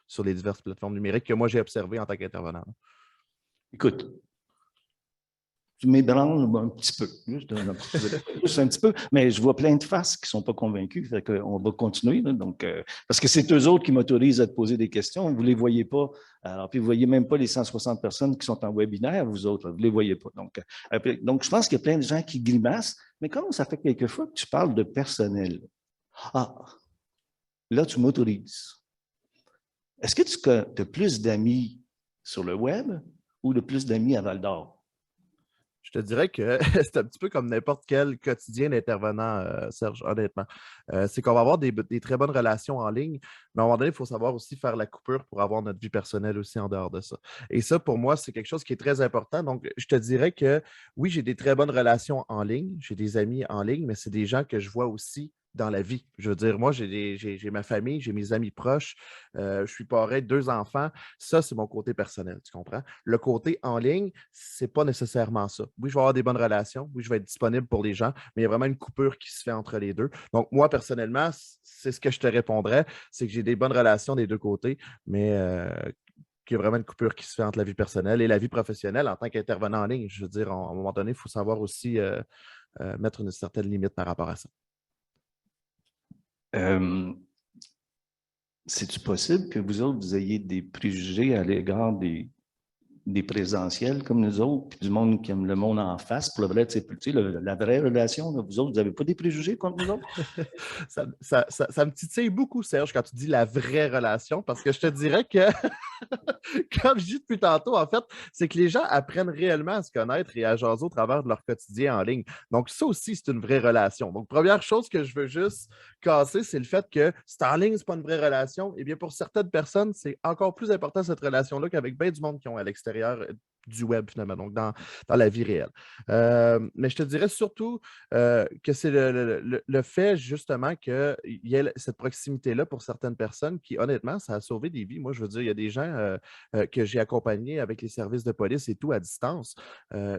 sur les diverses plateformes numériques que moi, j'ai observé en tant qu'intervenant. Écoute, tu m'ébranles un petit peu, juste un petit peu, mais je vois plein de faces qui ne sont pas convaincus, fait qu'on va continuer, là, donc, parce que c'est eux autres qui m'autorisent à te poser des questions, vous ne les voyez pas, alors, puis vous ne voyez même pas les 160 personnes qui sont en webinaire, vous autres, vous ne les voyez pas. Donc, je pense qu'il y a plein de gens qui grimacent, mais comme ça fait quelques fois que tu parles de personnel, là, tu m'autorises. Est-ce que tu as plus d'amis sur le web ou de plus d'amis à Val-d'Or? Je te dirais que c'est un petit peu comme n'importe quel quotidien d'intervenant, Serge, honnêtement. C'est qu'on va avoir des très bonnes relations en ligne, mais à un moment donné, il faut savoir aussi faire la coupure pour avoir notre vie personnelle aussi en dehors de ça. Et ça, pour moi, c'est quelque chose qui est très important. Donc, je te dirais que oui, j'ai des très bonnes relations en ligne, j'ai des amis en ligne, mais c'est des gens que je vois aussi dans la vie. Je veux dire, moi, j'ai ma famille, j'ai mes amis proches, je suis parrain de 2 enfants. Ça, c'est mon côté personnel, tu comprends? Le côté en ligne, c'est pas nécessairement ça. Oui, je vais avoir des bonnes relations, oui, je vais être disponible pour les gens, mais il y a vraiment une coupure qui se fait entre les deux. Donc, moi, personnellement, c'est ce que je te répondrais, c'est que j'ai des bonnes relations des deux côtés, mais qu'il y a vraiment une coupure qui se fait entre la vie personnelle et la vie professionnelle en tant qu'intervenant en ligne. Je veux dire, à un moment donné, il faut savoir aussi mettre une certaine limite par rapport à ça. C'est-tu possible que vous autres, vous ayez des préjugés à l'égard des présentiels comme nous autres, puis du monde qui aime le monde en face, pour le vrai, tu sais, la vraie relation, là, vous autres, vous n'avez pas des préjugés contre nous autres? Ça me titille beaucoup, Serge, quand tu dis la vraie relation, parce que je te dirais que, comme je dis depuis tantôt, en fait, c'est que les gens apprennent réellement à se connaître et à jaser au travers de leur quotidien en ligne. Donc, ça aussi, c'est une vraie relation. Donc, première chose que je veux juste casser, c'est le fait que c'est en ligne, c'est pas une vraie relation. Eh bien, pour certaines personnes, c'est encore plus important cette relation-là qu'avec bien du monde qui ont à l'extérieur du web, finalement, donc dans la vie réelle. Mais je te dirais surtout que c'est le fait, justement, qu'il y ait cette proximité-là pour certaines personnes qui, honnêtement, ça a sauvé des vies. Moi, je veux dire, il y a des gens que j'ai accompagnés avec les services de police et tout à distance.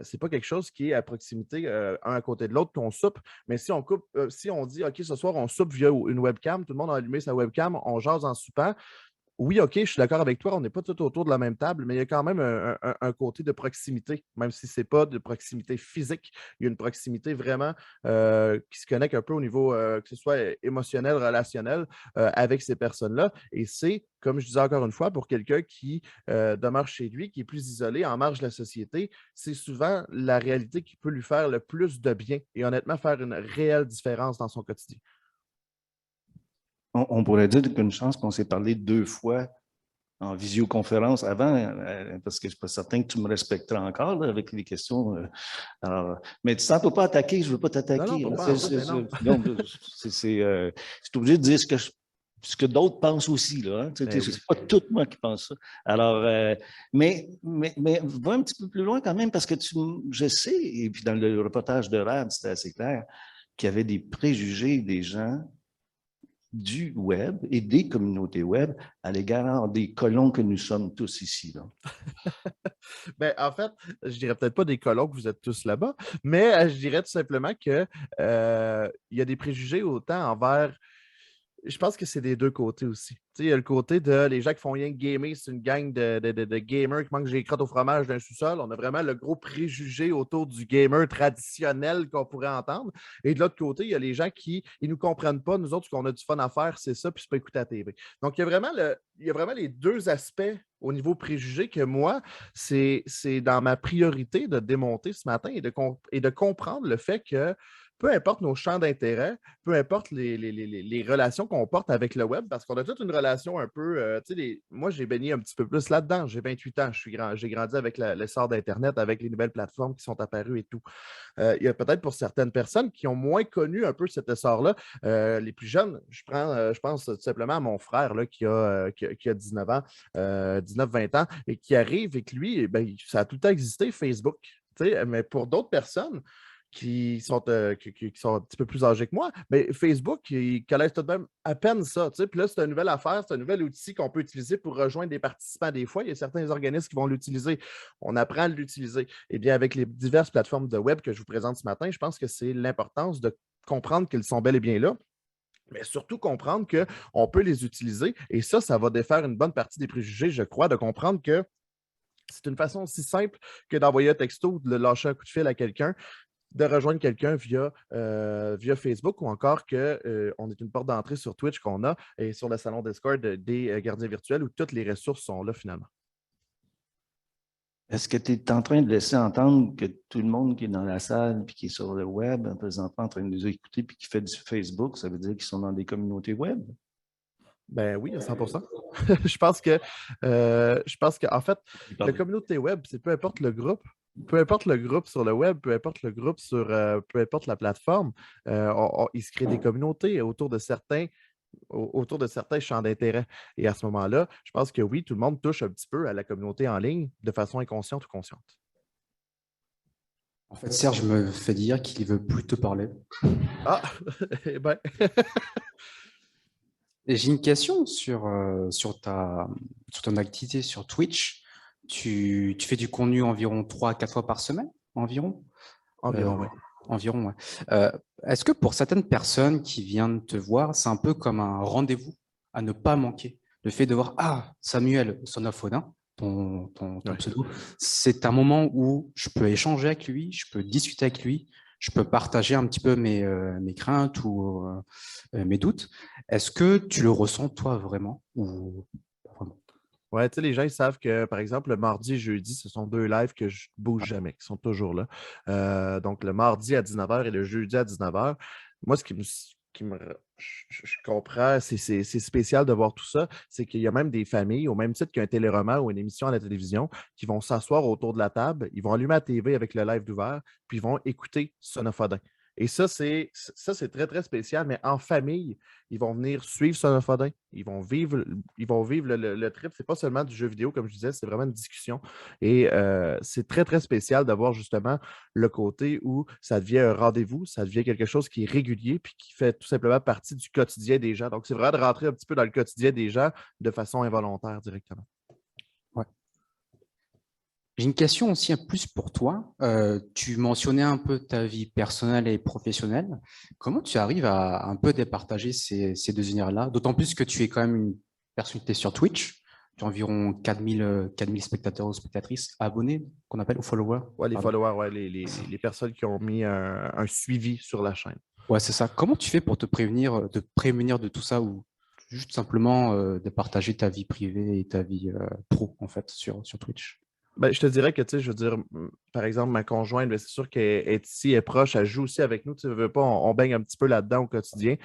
C'est pas quelque chose qui est à proximité, un à côté de l'autre, puis on soupe. Mais si on coupe, si on dit, OK, ce soir, on soupe via une webcam, tout le monde a allumé sa webcam, on jase en soupant. Oui, OK, je suis d'accord avec toi, on n'est pas tout autour de la même table, mais il y a quand même un côté de proximité, même si ce n'est pas de proximité physique. Il y a une proximité vraiment qui se connecte un peu au niveau, que ce soit émotionnel, relationnel, avec ces personnes-là. Et c'est, comme je disais encore une fois, pour quelqu'un qui demeure chez lui, qui est plus isolé, en marge de la société, c'est souvent la réalité qui peut lui faire le plus de bien et honnêtement faire une réelle différence dans son quotidien. On pourrait dire qu'une chance qu'on s'est parlé 2 fois en visioconférence avant, parce que je ne suis pas certain que tu me respecteras encore là, avec les questions. Alors, mais tu ne sens pas attaquer, je ne veux pas t'attaquer. Non, pas C'est obligé de dire ce que d'autres pensent aussi. Là, hein. Ce n'est pas tout moi qui pense ça. Alors, mais va un petit peu plus loin quand même, parce que je sais, et puis dans le reportage de RAD, c'était assez clair, qu'il y avait des préjugés des gens du web et des communautés web à l'égard des colons que nous sommes tous ici. Là. Ben, en fait, je dirais peut-être pas des colons que vous êtes tous là-bas, mais je dirais tout simplement que il y a des préjugés autant envers. Je pense que c'est des deux côtés aussi. Tu sais, il y a le côté de les gens qui font rien que gamer, c'est une gang de gamers qui mangent des crottes au fromage d'un sous-sol. On a vraiment le gros préjugé autour du gamer traditionnel qu'on pourrait entendre. Et de l'autre côté, il y a les gens qui ne nous comprennent pas. Nous autres, ce qu'on a du fun à faire, c'est ça, puis c'est pas écouter la TV. Donc, il y a vraiment les deux aspects au niveau préjugé que moi, c'est dans ma priorité de démonter ce matin et de comprendre le fait que peu importe nos champs d'intérêt, peu importe les relations qu'on porte avec le web, parce qu'on a toute une relation un peu, moi j'ai baigné un petit peu plus là-dedans, j'ai 28 ans, j'ai grandi avec l'essor d'Internet, avec les nouvelles plateformes qui sont apparues et tout. Il y a peut-être pour certaines personnes qui ont moins connu un peu cet essor-là, les plus jeunes, je pense tout simplement à mon frère là, qui a 19 ans, 19-20 ans, et qui arrive et que lui, ça a tout le temps existé, Facebook, mais pour d'autres personnes, qui sont un petit peu plus âgés que moi, mais Facebook, ils connaissent tout de même à peine ça. Puis là, c'est une nouvelle affaire, c'est un nouvel outil qu'on peut utiliser pour rejoindre des participants des fois. Il y a certains organismes qui vont l'utiliser. On apprend à l'utiliser. Eh bien, avec les diverses plateformes de web que je vous présente ce matin, je pense que c'est l'importance de comprendre qu'elles sont bel et bien là, mais surtout comprendre qu'on peut les utiliser. Et ça va défaire une bonne partie des préjugés, je crois, de comprendre que c'est une façon aussi simple que d'envoyer un texto ou de lâcher un coup de fil à quelqu'un, de rejoindre quelqu'un via Facebook ou encore qu'on est une porte d'entrée sur Twitch qu'on a et sur le salon Discord des gardiens virtuels où toutes les ressources sont là finalement. Est-ce que tu es en train de laisser entendre que tout le monde qui est dans la salle et qui est sur le web, présentement en train de nous écouter et qui fait du Facebook, ça veut dire qu'ils sont dans des communautés web? Ben oui, à 100%. Je pense qu'en fait, la communauté web, c'est peu importe le groupe, peu importe le groupe sur le web, peu importe le groupe sur peu importe la plateforme, il se crée des communautés autour de certains champs d'intérêt. Et à ce moment-là, je pense que oui, tout le monde touche un petit peu à la communauté en ligne de façon inconsciente ou consciente. En fait, Serge me fait dire qu'il veut plus te parler. Ah, eh ben, Et j'ai une question sur ton activité sur Twitch. Tu fais du contenu environ 3 à 4 fois par semaine, environ? environ, oui. Environ, ouais. Est-ce que pour certaines personnes qui viennent te voir, c'est un peu comme un rendez-vous à ne pas manquer? Le fait de voir, ah, Samuel Son of Odin, ton Ouais. pseudo, c'est un moment où je peux échanger avec lui, je peux discuter avec lui, je peux partager un petit peu mes craintes ou mes doutes. Est-ce que tu le ressens, toi, vraiment, ou pas vraiment? Ouais, tu sais, les gens, ils savent que, par exemple, le mardi et jeudi, ce sont 2 lives que je ne bouge jamais, qui sont toujours là. Donc, le mardi à 19h et le jeudi à 19h. Moi, je comprends, c'est spécial de voir tout ça, c'est qu'il y a même des familles, au même titre qu'un téléroman ou une émission à la télévision, qui vont s'asseoir autour de la table, ils vont allumer la TV avec le live d'ouvert, puis ils vont écouter Son of Odin. Et ça, c'est très, très spécial, mais en famille, ils vont venir suivre Son of Odin. Ils vont vivre le trip. C'est pas seulement du jeu vidéo, comme je disais, c'est vraiment une discussion. Et c'est très, très spécial d'avoir justement le côté où ça devient un rendez-vous, ça devient quelque chose qui est régulier puis qui fait tout simplement partie du quotidien des gens. Donc, c'est vraiment de rentrer un petit peu dans le quotidien des gens de façon involontaire directement. Ouais. J'ai une question aussi plus pour toi. Tu mentionnais un peu ta vie personnelle et professionnelle. Comment tu arrives à un peu départager ces deux univers-là? D'autant plus que tu es quand même une personnalité sur Twitch. Tu as environ 4000 spectateurs ou spectatrices abonnés, qu'on appelle, ou followers. Ouais, les Pardon. followers, ouais, les personnes qui ont mis un suivi sur la chaîne. Ouais, c'est ça. Comment tu fais pour te prémunir de tout ça ou juste simplement de partager ta vie privée et ta vie pro, en fait, sur Twitch? Ben, je te dirais que, tu sais, je veux dire, par exemple, ma conjointe, ben, c'est sûr qu'elle est ici, elle est proche, elle joue aussi avec nous. Tu veux pas, on baigne un petit peu là-dedans au quotidien.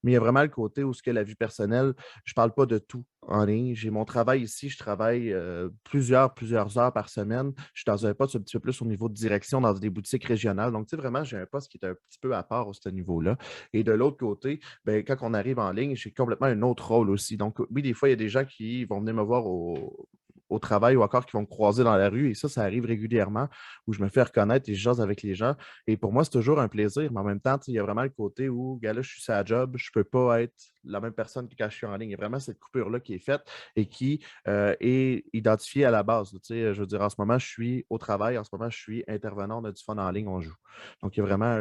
Mais il y a vraiment le côté où ce que la vie personnelle, je parle pas de tout en ligne. J'ai mon travail ici, je travaille plusieurs heures par semaine. Je suis dans un poste un petit peu plus au niveau de direction dans des boutiques régionales. Donc, tu sais, vraiment, j'ai un poste qui est un petit peu à part à ce niveau-là. Et de l'autre côté, ben, quand on arrive en ligne, j'ai complètement un autre rôle aussi. Donc, oui, des fois, il y a des gens qui vont venir me voir au travail ou encore qui vont me croiser dans la rue. Et ça arrive régulièrement où je me fais reconnaître et je jase avec les gens. Et pour moi, c'est toujours un plaisir. Mais en même temps, il y a vraiment le côté où, gars, là, je suis sur la job, je ne peux pas être la même personne que quand je suis en ligne. Il y a vraiment cette coupure-là qui est faite et qui est identifiée à la base. Je veux dire, en ce moment, je suis au travail. En ce moment, je suis intervenant. On a du fun en ligne, on joue. Donc, il y a vraiment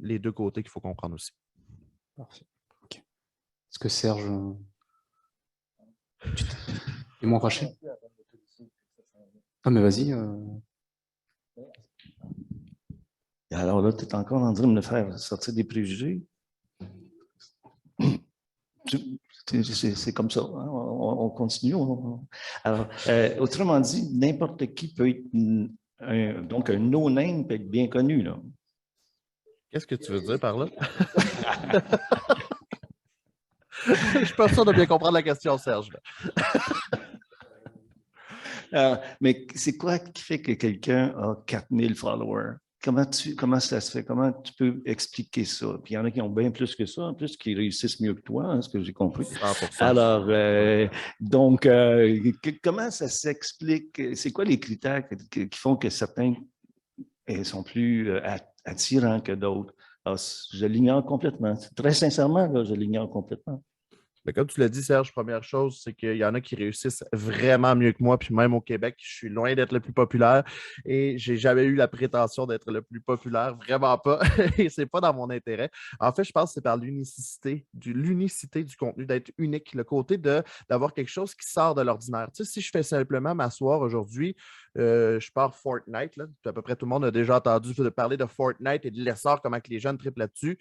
les deux côtés qu'il faut comprendre aussi. Parfait. Ok. Est-ce que Serge, tu t'es moins fâché? Ah, mais vas-y. Alors là, tu es encore en train de me faire sortir des préjugés. C'est comme ça. Hein? On continue. Alors, autrement dit, n'importe qui peut être donc un no-name peut être bien connu. Là. Qu'est-ce que tu veux dire par là? Je suis pas sûr de bien comprendre la question, Serge. Mais c'est quoi qui fait que quelqu'un a 4000 followers? Comment ça se fait? Comment tu peux expliquer ça? Puis il y en a qui ont bien plus que ça, en plus, qui réussissent mieux que toi, hein, ce que j'ai compris. 100%. Alors, donc, comment ça s'explique? C'est quoi les critères qui font que certains sont plus attirants que d'autres? Alors, je l'ignore complètement. Très sincèrement, là, je l'ignore complètement. Mais comme tu l'as dit, Serge, première chose, c'est qu'il y en a qui réussissent vraiment mieux que moi. Puis même au Québec, je suis loin d'être le plus populaire et j'ai jamais eu la prétention d'être le plus populaire, vraiment pas. Et c'est pas dans mon intérêt. En fait, je pense que c'est par l'unicité du contenu, d'être unique, le côté d'avoir quelque chose qui sort de l'ordinaire. Tu sais, si je fais simplement m'asseoir aujourd'hui, je pars Fortnite. Là. À peu près tout le monde a déjà entendu parler de Fortnite et de l'essor, comment que les jeunes triplent là-dessus.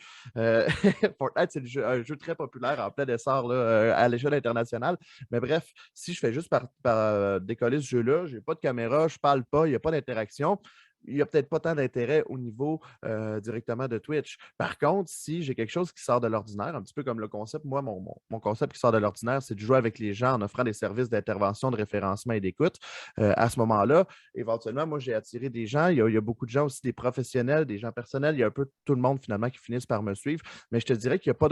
Fortnite, c'est un jeu très populaire en plein essor là, à l'échelle internationale. Mais bref, si je fais juste par décoller ce jeu-là, je n'ai pas de caméra, je ne parle pas, il n'y a pas d'interaction. il n'y a peut-être pas tant d'intérêt au niveau directement de Twitch. Par contre, si j'ai quelque chose qui sort de l'ordinaire, un petit peu comme le concept, moi, mon concept qui sort de l'ordinaire, c'est de jouer avec les gens en offrant des services d'intervention, de référencement et d'écoute. À ce moment-là, éventuellement, moi, j'ai attiré des gens. Il y a beaucoup de gens aussi, des professionnels, des gens personnels. Il y a un peu tout le monde, finalement, qui finissent par me suivre. Mais je te dirais qu'il n'y a pas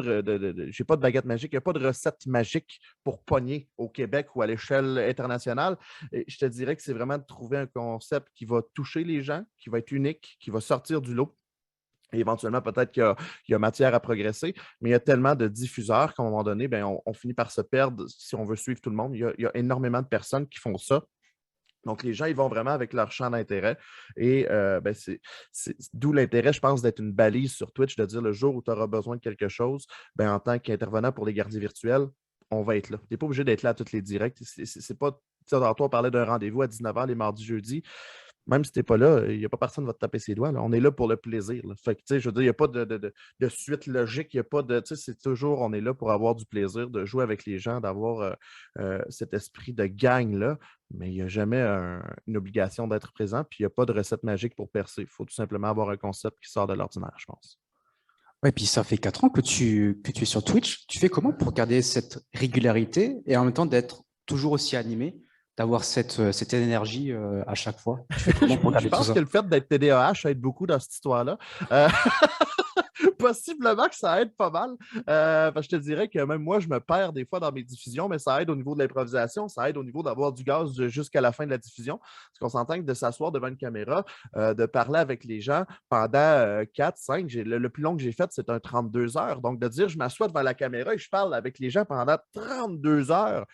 j'ai pas de baguette magique, il n'y a pas de recette magique pour pogner au Québec ou à l'échelle internationale. Et je te dirais que c'est vraiment de trouver un concept qui va toucher les gens, qui va être unique, qui va sortir du lot. Et éventuellement, peut-être qu'il y a matière à progresser, mais il y a tellement de diffuseurs qu'à un moment donné, ben, on finit par se perdre si on veut suivre tout le monde. Il y a énormément de personnes qui font ça. Donc, les gens, ils vont vraiment avec leur champ d'intérêt. Et ben, c'est d'où l'intérêt, je pense, d'être une balise sur Twitch, de dire le jour où tu auras besoin de quelque chose, ben, en tant qu'intervenant pour les gardiens virtuels, on va être là. Tu n'es pas obligé d'être là à tous les directs. C'est pas, tantôt, on parlait d'un rendez-vous à 19h les mardis, jeudis. Même si tu n'es pas là, il n'y a pas personne qui va te taper ses doigts. Là. On est là pour le plaisir. Là. Fait que, je veux dire, il n'y a pas de suite logique. Il n'y a pas de. C'est toujours, on est là pour avoir du plaisir, de jouer avec les gens, d'avoir cet esprit de gang-là. Mais il n'y a jamais une obligation d'être présent. Puis il n'y a pas de recette magique pour percer. Il faut tout simplement avoir un concept qui sort de l'ordinaire, je pense. Ouais, puis ça fait 4 ans que tu es sur Twitch. Tu fais comment pour garder cette régularité et en même temps d'être toujours aussi animé, d'avoir cette énergie à chaque fois? Tu fais comment pour Je garder tout pense ça? que le fait d'être TDAH aide beaucoup dans cette histoire-là. Possiblement que ça aide pas mal. Parce que je te dirais que même moi, je me perds des fois dans mes diffusions, mais ça aide au niveau de l'improvisation, ça aide au niveau d'avoir du gaz jusqu'à la fin de la diffusion. Parce qu'on s'entend que de s'asseoir devant une caméra, de parler avec les gens pendant 4, 5, le plus long que j'ai fait, c'est un 32 heures. Donc, de dire je m'assois devant la caméra et je parle avec les gens pendant 32 heures,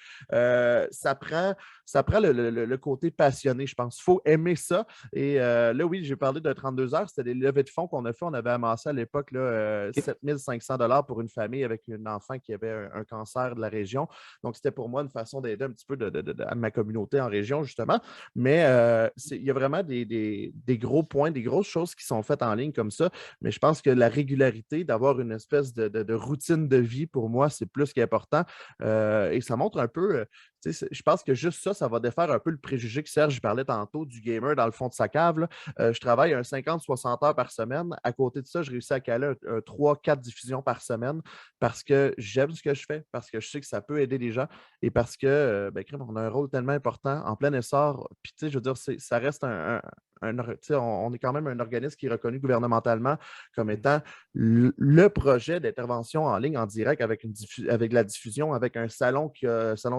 ça prend le côté passionné, je pense. Il faut aimer ça. Et là, oui, j'ai parlé de 32 heures. C'était des levées de fonds qu'on a fait. On avait amassé à l'époque 7 500 $ pour une famille avec un enfant qui avait un cancer de la région. Donc, c'était pour moi une façon d'aider un petit peu à ma communauté en région, justement. Mais il y a vraiment des gros points, des grosses choses qui sont faites en ligne comme ça. Mais je pense que la régularité, d'avoir une espèce de routine de vie, pour moi, c'est plus qu'important. Et ça montre un peu... je pense que juste ça va défaire un peu le préjugé que Serge parlait tantôt du gamer dans le fond de sa cave. Je travaille un 50-60 heures par semaine. À côté de ça, je réussis à caler un 3-4 diffusions par semaine parce que j'aime ce que je fais, parce que je sais que ça peut aider les gens et parce que, on a un rôle tellement important en plein essor. Puis, je veux dire, ça reste on est quand même un organisme qui est reconnu gouvernementalement comme étant le projet d'intervention en ligne, en direct, avec la diffusion, avec un salon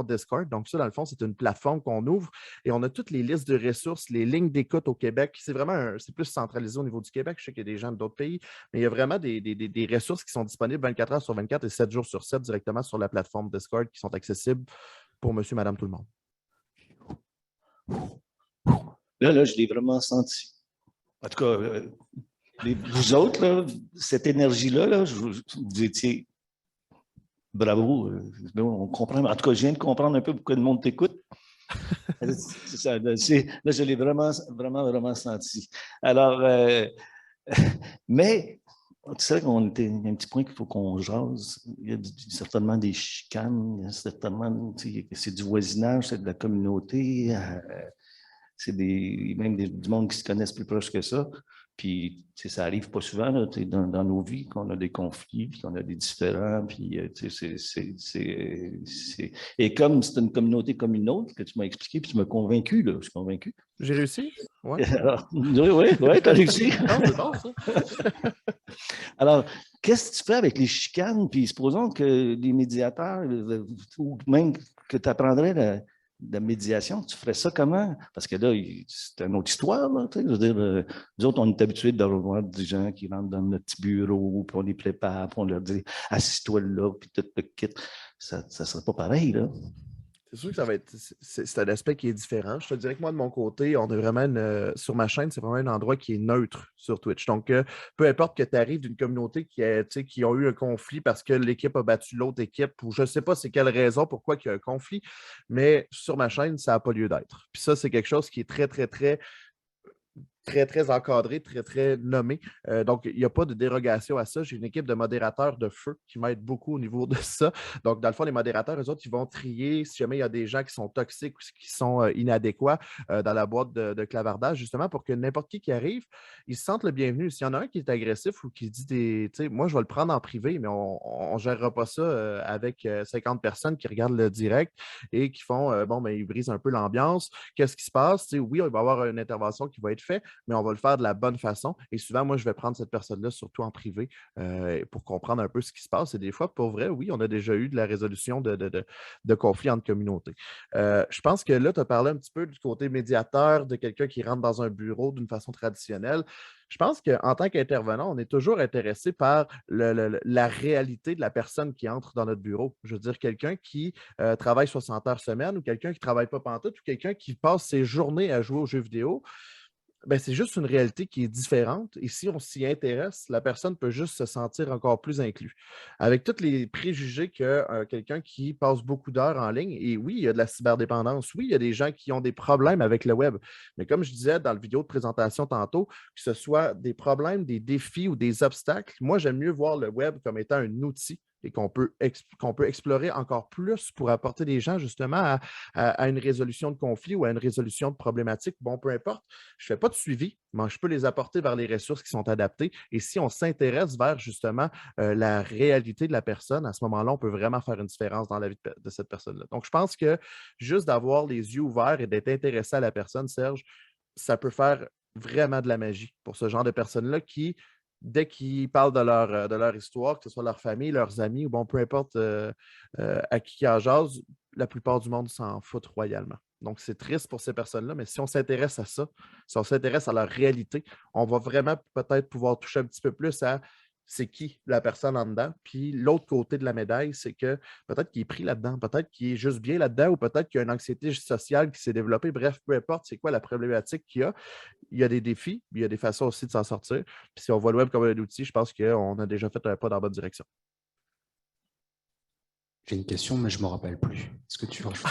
Discord. Donc, ça, dans le fond, c'est une plateforme qu'on ouvre et on a toutes les listes de ressources, les lignes d'écoute au Québec. C'est vraiment c'est plus centralisé au niveau du Québec. Je sais qu'il y a des gens d'autres pays, mais il y a vraiment des ressources qui sont disponibles 24 heures sur 24 et 7 jours sur 7 directement sur la plateforme Discord qui sont accessibles pour monsieur, madame, tout le monde. Là, je l'ai vraiment senti. En tout cas, vous autres, là, cette énergie-là, vous étiez bravo. On comprend. En tout cas, je viens de comprendre un peu pourquoi le monde t'écoute. C'est ça. Là, je l'ai vraiment, vraiment, vraiment senti. Alors, mais c'est vrai qu'il y a un petit point qu'il faut qu'on jase. Il y a certainement des chicanes, il y a certainement, c'est du voisinage, c'est de la communauté. C'est même du monde qui se connaissent plus proche que ça. Puis, ça arrive pas souvent là, dans nos vies qu'on a des conflits, puis qu'on a des différends. Puis, et comme c'est une communauté comme une autre que tu m'as expliqué, puis tu m'as convaincu, là, je suis convaincu. J'ai réussi? Ouais. Oui, tu as réussi. Non, c'est bon, ça. Alors, qu'est-ce que tu fais avec les chicanes? Puis, supposons que les médiateurs, ou même que tu apprendrais de médiation, tu ferais ça comment? Parce que là, c'est une autre histoire. Là, je veux dire, nous autres, on est habitués de revoir des gens qui rentrent dans notre petit bureau, puis on les prépare, puis on leur dit « assis-toi là », puis tout le kit. Ça ne serait pas pareil, là. C'est sûr que ça va être. C'est un aspect qui est différent. Je te dirais que moi, de mon côté, on est vraiment sur ma chaîne, c'est vraiment un endroit qui est neutre sur Twitch. Donc, peu importe que tu arrives d'une communauté qui ont eu un conflit parce que l'équipe a battu l'autre équipe ou je ne sais pas c'est quelle raison, pourquoi il y a un conflit, mais sur ma chaîne, ça n'a pas lieu d'être. Puis ça, c'est quelque chose qui est très, très, très très, très encadré, très, très nommé. Donc, il n'y a pas de dérogation à ça. J'ai une équipe de modérateurs de feu qui m'aide beaucoup au niveau de ça. Donc, dans le fond, les modérateurs, eux autres, ils vont trier si jamais il y a des gens qui sont toxiques ou qui sont inadéquats dans la boîte de clavardage, justement, pour que n'importe qui arrive, ils se sentent le bienvenu. S'il y en a un qui est agressif ou qui dit tu sais, moi, je vais le prendre en privé, mais on ne gérera pas ça avec 50 personnes qui regardent le direct et qui font, ils brisent un peu l'ambiance. Qu'est-ce qui se passe? Tu sais, oui, il va y avoir une intervention qui va être faite, mais on va le faire de la bonne façon. Et souvent, moi, je vais prendre cette personne-là, surtout en privé, pour comprendre un peu ce qui se passe. Et des fois, pour vrai, oui, on a déjà eu de la résolution de conflits entre communautés. Je pense que là, tu as parlé un petit peu du côté médiateur, de quelqu'un qui rentre dans un bureau d'une façon traditionnelle. Je pense qu'en tant qu'intervenant, on est toujours intéressé par la réalité de la personne qui entre dans notre bureau. Je veux dire, quelqu'un qui travaille 60 heures semaine ou quelqu'un qui ne travaille pas pantoute ou quelqu'un qui passe ses journées à jouer aux jeux vidéo. Ben, c'est juste une réalité qui est différente. Et si on s'y intéresse, la personne peut juste se sentir encore plus inclus. Avec tous les préjugés que quelqu'un qui passe beaucoup d'heures en ligne, et oui, il y a de la cyberdépendance, oui, il y a des gens qui ont des problèmes avec le web. Mais comme je disais dans la vidéo de présentation tantôt, que ce soit des problèmes, des défis ou des obstacles, moi, j'aime mieux voir le web comme étant un outil et qu'on peut explorer encore plus pour apporter des gens justement à une résolution de conflit ou à une résolution de problématique. Bon, peu importe, je ne fais pas de suivi, mais je peux les apporter vers les ressources qui sont adaptées. Et si on s'intéresse vers justement la réalité de la personne, à ce moment-là, on peut vraiment faire une différence dans la vie de cette personne-là. Donc, je pense que juste d'avoir les yeux ouverts et d'être intéressé à la personne, Serge, ça peut faire vraiment de la magie pour ce genre de personnes-là qui, dès qu'ils parlent de leur histoire, que ce soit leur famille, leurs amis, ou bon, peu importe à qui en jase, la plupart du monde s'en fout royalement. Donc, c'est triste pour ces personnes-là, mais si on s'intéresse à ça, si on s'intéresse à leur réalité, on va vraiment peut-être pouvoir toucher un petit peu plus à c'est qui la personne en dedans. Puis l'autre côté de la médaille, c'est que peut-être qu'il est pris là-dedans, peut-être qu'il est juste bien là-dedans, ou peut-être qu'il y a une anxiété sociale qui s'est développée. Bref, peu importe c'est quoi la problématique qu'il y a. Il y a des défis, il y a des façons aussi de s'en sortir. Puis si on voit le web comme un outil, je pense qu'on a déjà fait un pas dans la bonne direction. J'ai une question, mais je ne me rappelle plus. Est-ce que tu rajoutes?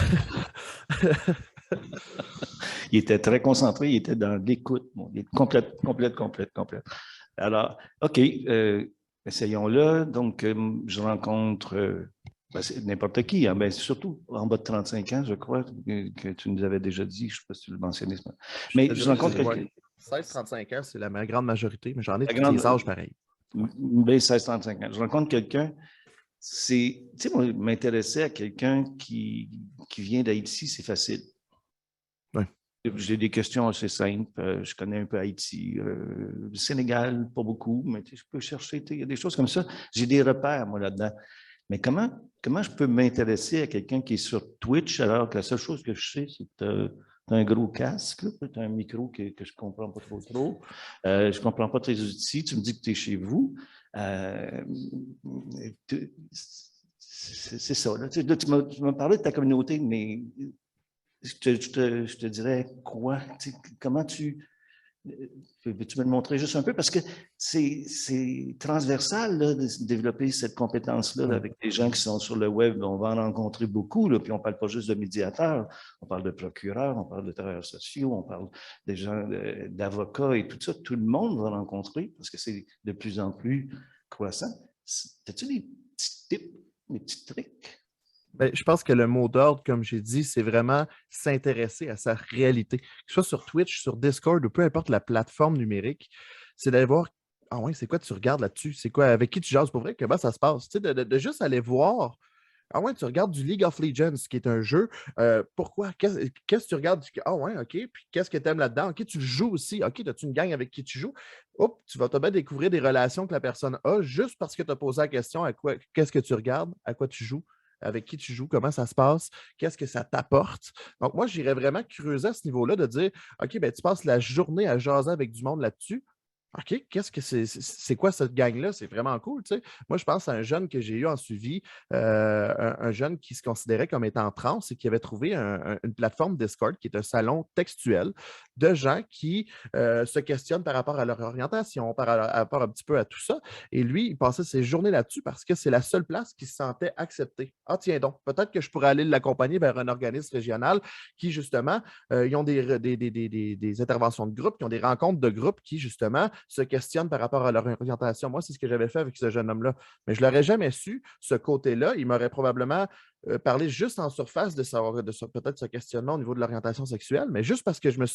Il était très concentré, il était dans l'écoute. Bon, il est complète. Alors, OK, essayons-le. Donc, je rencontre c'est n'importe qui, hein, ben, surtout en bas de 35 ans, je crois, que tu nous avais déjà dit, je ne sais pas si tu le mentionnais. Mais je rencontre quelqu'un. 16-35 ans, c'est la grande majorité, mais j'en ai tous les âges pareils. Ben, 16-35 ans. Je rencontre quelqu'un, tu sais, moi, m'intéresser à quelqu'un qui vient d'Haïti, c'est facile. Oui. J'ai des questions assez simples. Je connais un peu Haïti. Le Sénégal, pas beaucoup, mais je peux chercher. Il y a des choses comme ça. J'ai des repères, moi, là-dedans. Mais comment je peux m'intéresser à quelqu'un qui est sur Twitch alors que la seule chose que je sais, c'est que tu as un gros casque, tu as un micro que je ne comprends pas trop. Je ne comprends pas tes outils. Tu me dis que tu es chez vous. C'est ça. Là. Tu m'as parlé de ta communauté, mais je te dirais quoi? Comment peux-tu me le montrer juste un peu? Parce que c'est transversal là, de développer cette compétence-là avec des gens qui sont sur le web. On va en rencontrer beaucoup, là, puis on ne parle pas juste de médiateurs, on parle de procureurs, on parle de travailleurs sociaux, on parle des gens d'avocats et tout ça. Tout le monde va rencontrer parce que c'est de plus en plus croissant. As-tu des petits tips, des petits trucs? Ben, je pense que le mot d'ordre, comme j'ai dit, c'est vraiment s'intéresser à sa réalité. Que ce soit sur Twitch, sur Discord ou peu importe la plateforme numérique, c'est d'aller voir, ah ouais, c'est quoi tu regardes là-dessus? C'est quoi, avec qui tu jases pour vrai? Comment ça se passe? Tu sais, de juste aller voir, ah ouais, tu regardes du League of Legends, qui est un jeu. Pourquoi? Qu'est-ce que tu regardes? Ah ouais, OK. Puis qu'est-ce que tu aimes là-dedans? OK, tu le joues aussi. OK, as-tu une gang avec qui tu joues? Hop, tu vas te bien découvrir des relations que la personne a juste parce que tu as posé la question qu'est-ce que tu regardes, à quoi tu joues, avec qui tu joues, comment ça se passe, qu'est-ce que ça t'apporte. Donc, moi, j'irais vraiment creuser à ce niveau-là de dire, OK, ben, tu passes la journée à jaser avec du monde là-dessus. OK, qu'est-ce que c'est quoi cette gang-là? C'est vraiment cool, tu sais. Moi, je pense à un jeune que j'ai eu en suivi, un jeune qui se considérait comme étant trans et qui avait trouvé une plateforme Discord qui est un salon textuel. de gens qui se questionnent par rapport à leur orientation, par rapport un petit peu à tout ça. Et lui, il passait ses journées là-dessus parce que c'est la seule place qui se sentait accepté. Ah, tiens donc, peut-être que je pourrais aller l'accompagner vers un organisme régional qui, justement, ils ont des interventions de groupe, qui ont des rencontres de groupe qui, justement, se questionnent par rapport à leur orientation. Moi, c'est ce que j'avais fait avec ce jeune homme-là. Mais je ne l'aurais jamais su, ce côté-là. Il m'aurait probablement parlé juste en surface de peut-être ce questionnement au niveau de l'orientation sexuelle, mais juste parce que je me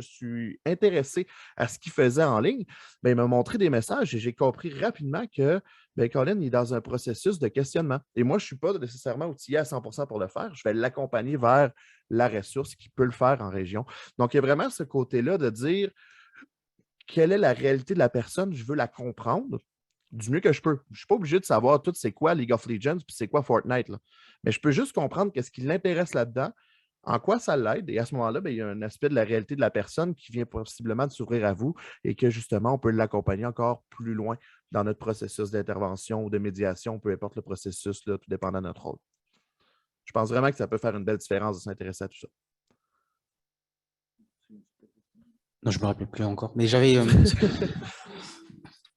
suis intéressé à ce qu'il faisait en ligne, bien, il m'a montré des messages et j'ai compris rapidement que bien, Colin est dans un processus de questionnement. Et moi, je ne suis pas nécessairement outillé à 100% pour le faire. Je vais l'accompagner vers la ressource qui peut le faire en région. Donc, il y a vraiment ce côté-là de dire quelle est la réalité de la personne, je veux la comprendre du mieux que je peux. Je ne suis pas obligé de savoir tout c'est quoi League of Legends puis c'est quoi Fortnite. Là. Mais je peux juste comprendre qu'est-ce qui l'intéresse là-dedans, en quoi ça l'aide. Et à ce moment-là, bien, il y a un aspect de la réalité de la personne qui vient possiblement de s'ouvrir à vous et que justement, on peut l'accompagner encore plus loin dans notre processus d'intervention ou de médiation, peu importe le processus, là, tout dépendant de notre rôle. Je pense vraiment que ça peut faire une belle différence de s'intéresser à tout ça. Non, je ne me rappelle plus encore. Mais j'avais.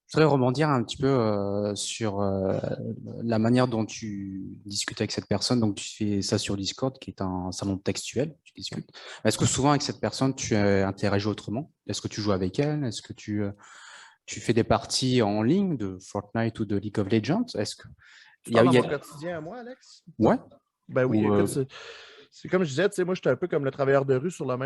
Je voudrais rebondir un petit peu sur la manière dont tu discutes avec cette personne. Donc, tu fais ça sur Discord, qui est un salon textuel. Tu discutes. Est-ce que souvent, avec cette personne, tu interagis autrement? Est-ce que tu joues avec elle? Est-ce que tu fais des parties en ligne de Fortnite ou de League of Legends? Est-ce que Tu parles dans mon quotidien à moi, Alex? Ouais. Ben oui, écoute, c'est comme je disais, tu sais, moi, je suis un peu comme le travailleur de rue sur le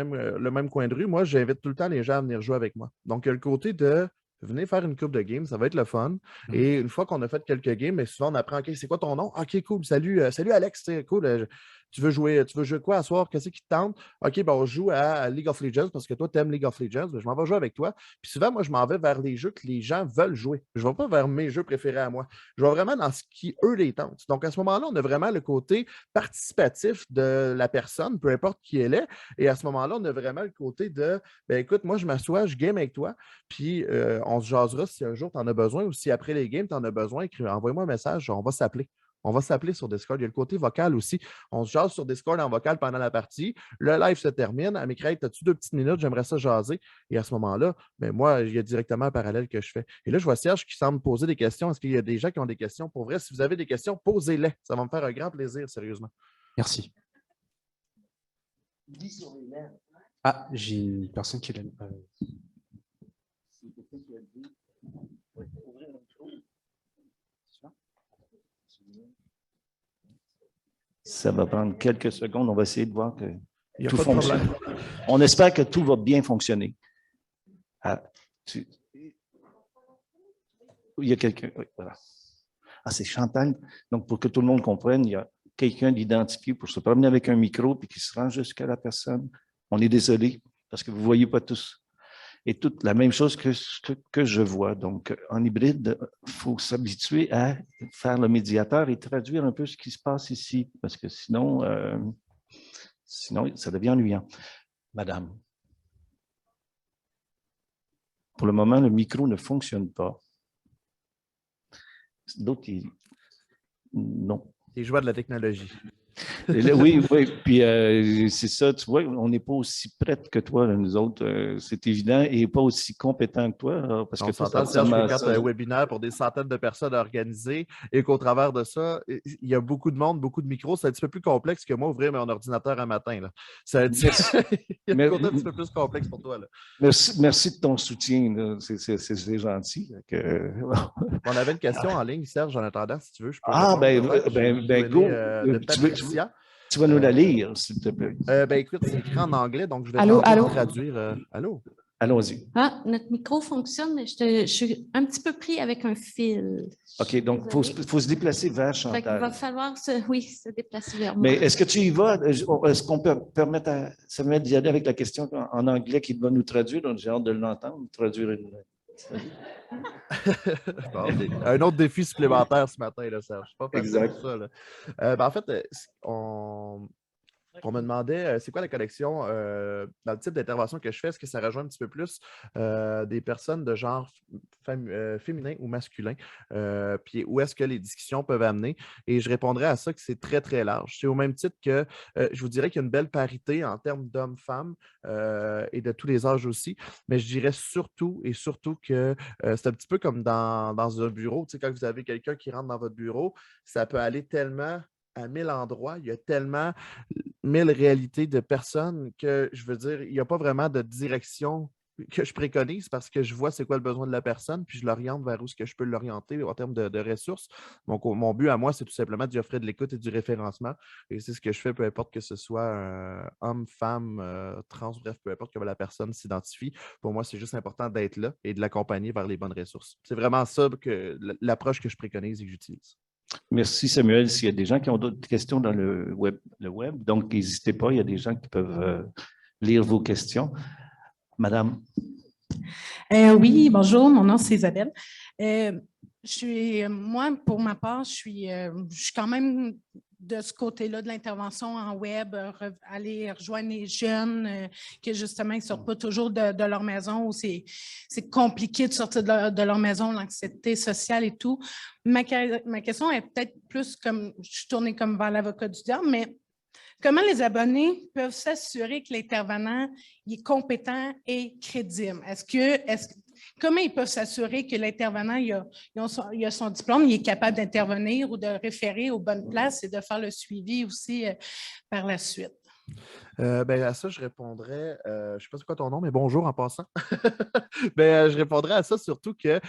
même coin de rue. Moi, j'invite tout le temps les gens à venir jouer avec moi. Donc, il y a le côté de venez faire une coupe de games, ça va être le fun. Et une fois qu'on a fait quelques games, mais souvent, on apprend, OK, c'est quoi ton nom? OK, cool, salut Alex, c'est cool. Tu veux jouer quoi à soir? Qu'est-ce qui te tente? OK, ben, on joue à League of Legends parce que toi, tu aimes League of Legends. Ben, je m'en vais jouer avec toi. Puis souvent, moi, je m'en vais vers les jeux que les gens veulent jouer. Je ne vais pas vers mes jeux préférés à moi. Je vais vraiment dans ce qui, eux, les tentent. Donc, à ce moment-là, on a vraiment le côté participatif de la personne, peu importe qui elle est. Et à ce moment-là, on a vraiment le côté de, ben écoute, moi, je m'assois, je game avec toi, puis on se jasera si un jour tu en as besoin ou si après les games, tu en as besoin, envoie-moi un message, on va s'appeler. On va s'appeler sur Discord. Il y a le côté vocal aussi. On se jase sur Discord en vocal pendant la partie. Le live se termine. Elle m'écrit, as-tu 2 petites minutes? J'aimerais ça jaser. Et à ce moment-là, ben moi, il y a directement un parallèle que je fais. Et là, je vois Serge qui semble poser des questions. Est-ce qu'il y a des gens qui ont des questions? Pour vrai, si vous avez des questions, posez-les. Ça va me faire un grand plaisir, sérieusement. Merci. Ah, j'ai une personne qui l'a. Ça va prendre quelques secondes. On va essayer de voir que Il tout n'y a pas de fonctionne. problème. On espère que tout va bien fonctionner. Ah, il y a quelqu'un. Oui, voilà. Ah, c'est Chantal. Donc, pour que tout le monde comprenne, il y a quelqu'un d'identifié pour se promener avec un micro puis qui se rend jusqu'à la personne. On est désolé parce que vous ne voyez pas tous. Et toute la même chose que je vois. Donc, en hybride, il faut s'habituer à faire le médiateur et traduire un peu ce qui se passe ici, parce que sinon, ça devient ennuyant. Madame, pour le moment, le micro ne fonctionne pas. D'autres, non. Les joies de la technologie. Oui, puis c'est ça, tu vois, on n'est pas aussi prête que toi, là, nous autres, c'est évident, et pas aussi compétent que toi. Là, parce On que toi, s'entend, Serge, que quand tu as un webinaire pour des centaines de personnes à organiser et qu'au travers de ça, il y a beaucoup de monde, beaucoup de micros, c'est un petit peu plus complexe que moi ouvrir mon ordinateur un matin. Là. Il y a un côté un petit peu plus complexe pour toi. Là. Merci de ton soutien, c'est gentil. On avait une question en ligne, Serge, en attendant, si tu veux. Je peux go. Tu vas nous la lire, s'il te plaît. Écoute, c'est écrit en anglais, donc je vais traduire. Allô? Allons-y. Ah, notre micro fonctionne, mais je suis un petit peu pris avec un fil. OK, donc il faut se déplacer vers Chantal. Il va falloir se déplacer vers moi. Mais est-ce que tu y vas? Est-ce qu'on peut permettre à Samuel d'y aller avec la question en anglais qu'il va nous traduire? Donc, j'ai hâte de l'entendre, traduire une... Un autre défi supplémentaire ce matin, là, Serge. Pas facile exact. pour ça, là. En fait, On me demandait, c'est quoi la connexion dans le type d'intervention que je fais? Est-ce que ça rejoint un petit peu plus des personnes de genre féminin ou masculin? Puis où est-ce que les discussions peuvent amener? Et je répondrais à ça que c'est très, très large. C'est au même titre que je vous dirais qu'il y a une belle parité en termes d'hommes-femmes et de tous les âges aussi. Mais je dirais surtout et surtout que c'est un petit peu comme dans un bureau. Tu sais, quand vous avez quelqu'un qui rentre dans votre bureau, ça peut aller tellement à 1000 endroits, il y a tellement 1000 réalités de personnes que, je veux dire, il n'y a pas vraiment de direction que je préconise parce que je vois c'est quoi le besoin de la personne, puis je l'oriente vers où est-ce que je peux l'orienter en termes de ressources. Donc, mon but à moi, c'est tout simplement d'y offrir de l'écoute et du référencement. Et c'est ce que je fais, peu importe que ce soit homme, femme, trans, bref, peu importe comment la personne s'identifie. Pour moi, c'est juste important d'être là et de l'accompagner vers les bonnes ressources. C'est vraiment ça que l'approche que je préconise et que j'utilise. Merci Samuel. S'il y a des gens qui ont d'autres questions dans le web, donc n'hésitez pas, il y a des gens qui peuvent lire vos questions. Madame. Oui, bonjour, mon nom c'est Isabelle. Moi, pour ma part, je suis quand même de ce côté-là de l'intervention en web, aller rejoindre les jeunes qui justement ne sortent pas toujours de leur maison, où c'est compliqué de sortir de leur maison, l'anxiété sociale et tout. Ma question est peut-être plus comme, je suis tournée comme vers l'avocat du diable, mais comment les abonnés peuvent s'assurer que l'intervenant est compétent et crédible? Comment ils peuvent s'assurer que l'intervenant il a son diplôme, il est capable d'intervenir ou de référer aux bonnes places et de faire le suivi aussi par la suite? À ça, je répondrais, je ne sais pas c'est quoi ton nom, mais bonjour en passant. Je répondrais à ça surtout que,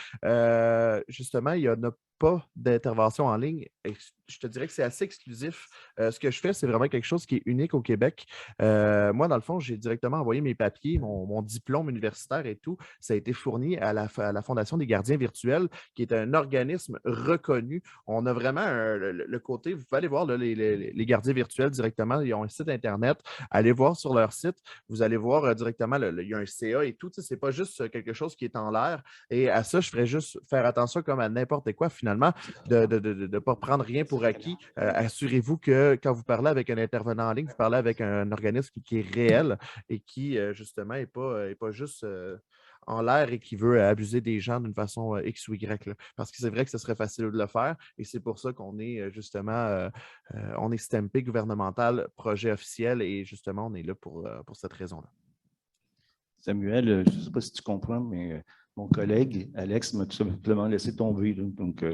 justement, il n'y en a pas d'intervention en ligne. Et je te dirais que c'est assez exclusif. Ce que je fais, c'est vraiment quelque chose qui est unique au Québec. Moi, dans le fond, j'ai directement envoyé mes papiers, mon diplôme universitaire et tout. Ça a été fourni à la Fondation des gardiens virtuels, qui est un organisme reconnu. On a vraiment le côté, vous pouvez aller voir là, les gardiens virtuels directement. Ils ont un site Internet. Allez voir sur leur site. Vous allez voir directement, il y a un CA et tout. Ce n'est pas juste quelque chose qui est en l'air. Et à ça, je ferais juste faire attention comme à n'importe quoi, finalement, de ne pas prendre rien pour acquis. Assurez-vous que quand vous parlez avec un intervenant en ligne, vous parlez avec un organisme qui est réel et qui, justement, n'est pas juste en l'air et qui veut abuser des gens d'une façon X ou Y. Là. Parce que c'est vrai que ce serait facile de le faire et c'est pour ça qu'on est justement, on est stampé gouvernemental, projet officiel et justement, on est là pour cette raison-là. Samuel, je ne sais pas si tu comprends, mais mon collègue, Alex, m'a tout simplement laissé tomber. Là. Donc,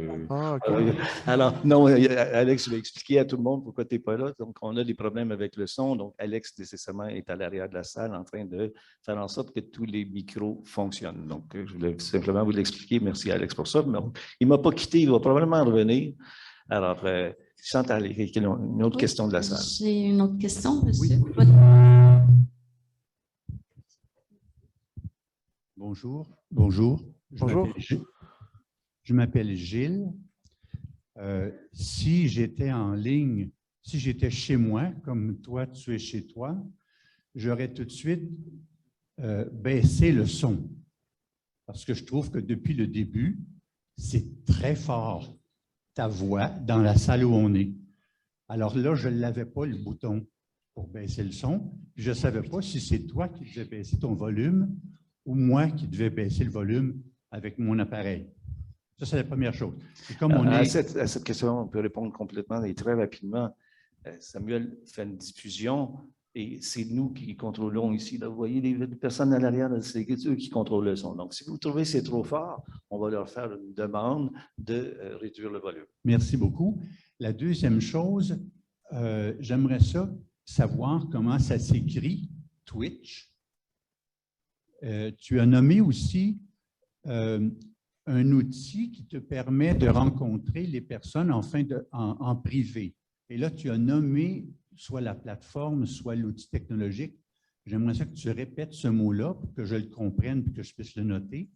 alors, non, Alex, je vais expliquer à tout le monde pourquoi tu n'es pas là. Donc, on a des problèmes avec le son. Donc, Alex, nécessairement, est à l'arrière de la salle en train de faire en sorte que tous les micros fonctionnent. Donc, je voulais simplement vous l'expliquer. Merci, Alex, pour ça. Mais il ne m'a pas quitté. Il va probablement revenir. Alors, Chantal, il y a une autre question de la salle. J'ai une autre question, monsieur. Oui. Bonjour. Bonjour. Bonjour. Je m'appelle Gilles. Si j'étais en ligne, si j'étais chez moi, comme toi, tu es chez toi, j'aurais tout de suite baissé le son. Parce que je trouve que depuis le début, c'est très fort, ta voix, dans la salle où on est. Alors là, je ne l'avais pas, le bouton pour baisser le son. Je ne savais pas si c'est toi qui devais baisser ton volume ou moi qui devais baisser le volume avec mon appareil. Ça, c'est la première chose. Et comme on à cette question, on peut répondre complètement et très rapidement. Samuel fait une diffusion et c'est nous qui contrôlons ici. Là, vous voyez les personnes à l'arrière, c'est eux qui contrôlent le son. Donc, si vous trouvez que c'est trop fort, on va leur faire une demande de réduire le volume. Merci beaucoup. La deuxième chose, j'aimerais savoir comment ça s'écrit, Twitch. Tu as nommé aussi un outil qui te permet de rencontrer les personnes en privé. Et là, tu as nommé soit la plateforme, soit l'outil technologique. J'aimerais ça que tu répètes ce mot-là pour que je le comprenne et que je puisse le noter.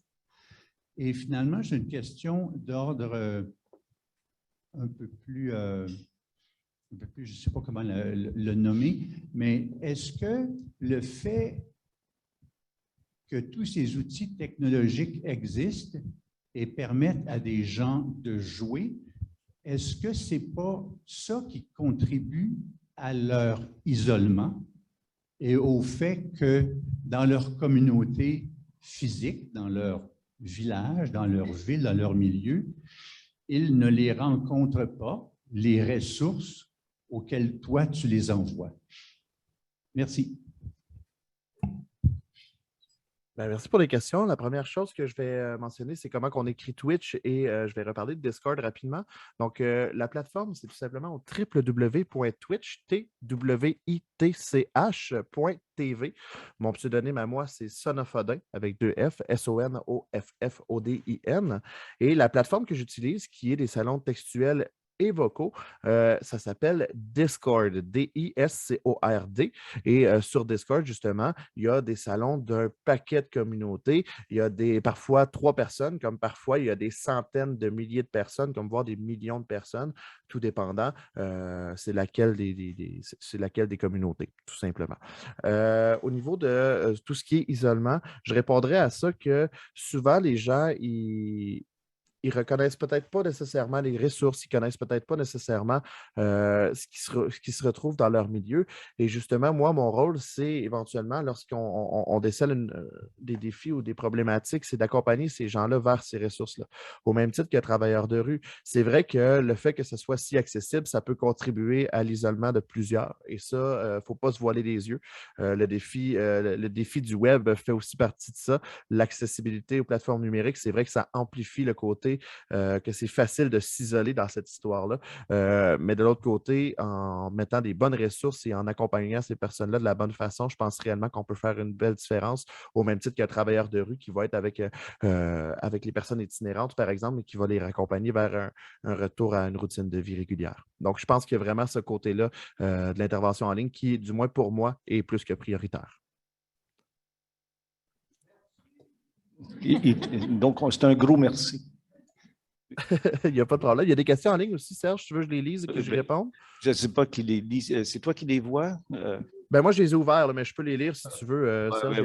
Et finalement, j'ai une question d'ordre un peu plus, je ne sais pas comment le nommer, mais est-ce que le fait que tous ces outils technologiques existent et permettent à des gens de jouer, est-ce que ce n'est pas ça qui contribue à leur isolement et au fait que dans leur communauté physique, dans leur village, dans leur ville, dans leur milieu, ils ne les rencontrent pas, les ressources auxquelles toi, tu les envoies. Merci. Ben, merci pour les questions. La première chose que je vais mentionner, c'est comment on écrit Twitch et je vais reparler de Discord rapidement. Donc, la plateforme, c'est tout simplement au www.twitch.tv. Mon pseudonyme à moi, c'est Sonophodin avec 2 F, Sonoffodin. Et la plateforme que j'utilise, qui est des salons textuels et vocaux, ça s'appelle Discord, D-I-S-C-O-R-D. Et sur Discord, justement, il y a des salons d'un paquet de communautés. Il y a parfois 3 personnes, comme parfois il y a des centaines de milliers de personnes, comme voire des millions de personnes, tout dépendant, c'est laquelle des communautés, tout simplement. Au niveau de tout ce qui est isolement, je répondrais à ça que souvent les gens, ils reconnaissent peut-être pas nécessairement les ressources, ils connaissent peut-être pas nécessairement ce qui se retrouve dans leur milieu. Et justement, moi, mon rôle, c'est éventuellement, lorsqu'on décèle des défis ou des problématiques, c'est d'accompagner ces gens-là vers ces ressources-là. Au même titre que travailleurs de rue. C'est vrai que le fait que ce soit si accessible, ça peut contribuer à l'isolement de plusieurs. Et ça, il ne faut pas se voiler les yeux. Le défi du web fait aussi partie de ça. L'accessibilité aux plateformes numériques, c'est vrai que ça amplifie le côté que c'est facile de s'isoler dans cette histoire-là. Mais de l'autre côté, en mettant des bonnes ressources et en accompagnant ces personnes-là de la bonne façon, je pense réellement qu'on peut faire une belle différence, au même titre qu'un travailleur de rue qui va être avec les personnes itinérantes, par exemple, et qui va les raccompagner vers un retour à une routine de vie régulière. Donc, je pense qu'il y a vraiment ce côté-là de l'intervention en ligne qui, du moins pour moi, est plus que prioritaire. Donc, c'est un gros merci. Il n'y a pas de problème. Il y a des questions en ligne aussi, Serge. Tu veux que je les lise et que je réponde? Je ne sais pas qui les lit. C'est toi qui les vois? Ben moi, je les ai ouverts, là, mais je peux les lire si tu veux. Serge,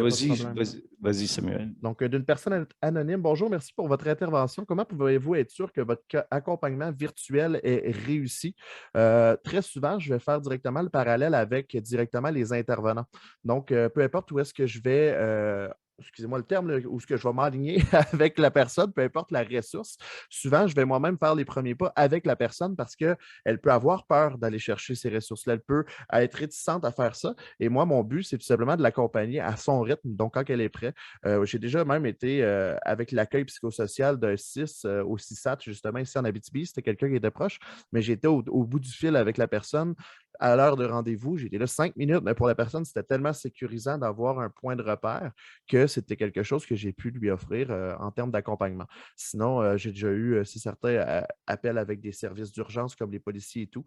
vas-y, Samuel. Donc, d'une personne anonyme. Bonjour, merci pour votre intervention. Comment pouvez-vous être sûr que votre accompagnement virtuel est réussi? Très souvent, je vais faire directement le parallèle avec directement les intervenants. Donc, peu importe où est-ce que je vais excusez-moi le terme, où est-ce que je vais m'aligner avec la personne, peu importe la ressource. Souvent, je vais moi-même faire les premiers pas avec la personne parce qu'elle peut avoir peur d'aller chercher ces ressources-là. Elle peut être réticente à faire ça. Et moi, mon but, c'est tout simplement de l'accompagner à son rythme. Donc, quand elle est prête, j'ai déjà même été avec l'accueil psychosocial d'un 6 au CISAT, justement, ici en Abitibi. C'était quelqu'un qui était proche, mais j'étais au bout du fil avec la personne. À l'heure de rendez-vous, j'étais là 5 minutes, mais pour la personne, c'était tellement sécurisant d'avoir un point de repère que c'était quelque chose que j'ai pu lui offrir en termes d'accompagnement. Sinon, j'ai déjà eu, c'est certain, appel avec des services d'urgence comme les policiers et tout.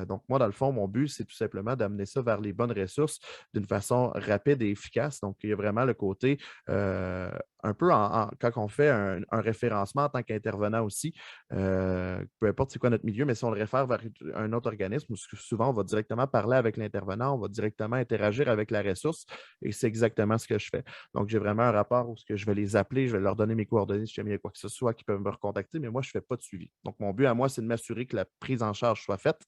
Donc, moi, dans le fond, mon but, c'est tout simplement d'amener ça vers les bonnes ressources d'une façon rapide et efficace. Donc, il y a vraiment le côté un peu quand on fait un référencement en tant qu'intervenant aussi, peu importe c'est quoi notre milieu, mais si on le réfère vers un autre organisme, souvent on va directement parler avec l'intervenant, on va directement interagir avec la ressource et c'est exactement ce que je fais. Donc, j'ai vraiment un rapport où je vais les appeler, je vais leur donner mes coordonnées si jamais il y a quoi que ce soit qui peuvent me recontacter, mais moi, je ne fais pas de suivi. Donc, mon but à moi, c'est de m'assurer que la prise en charge soit faite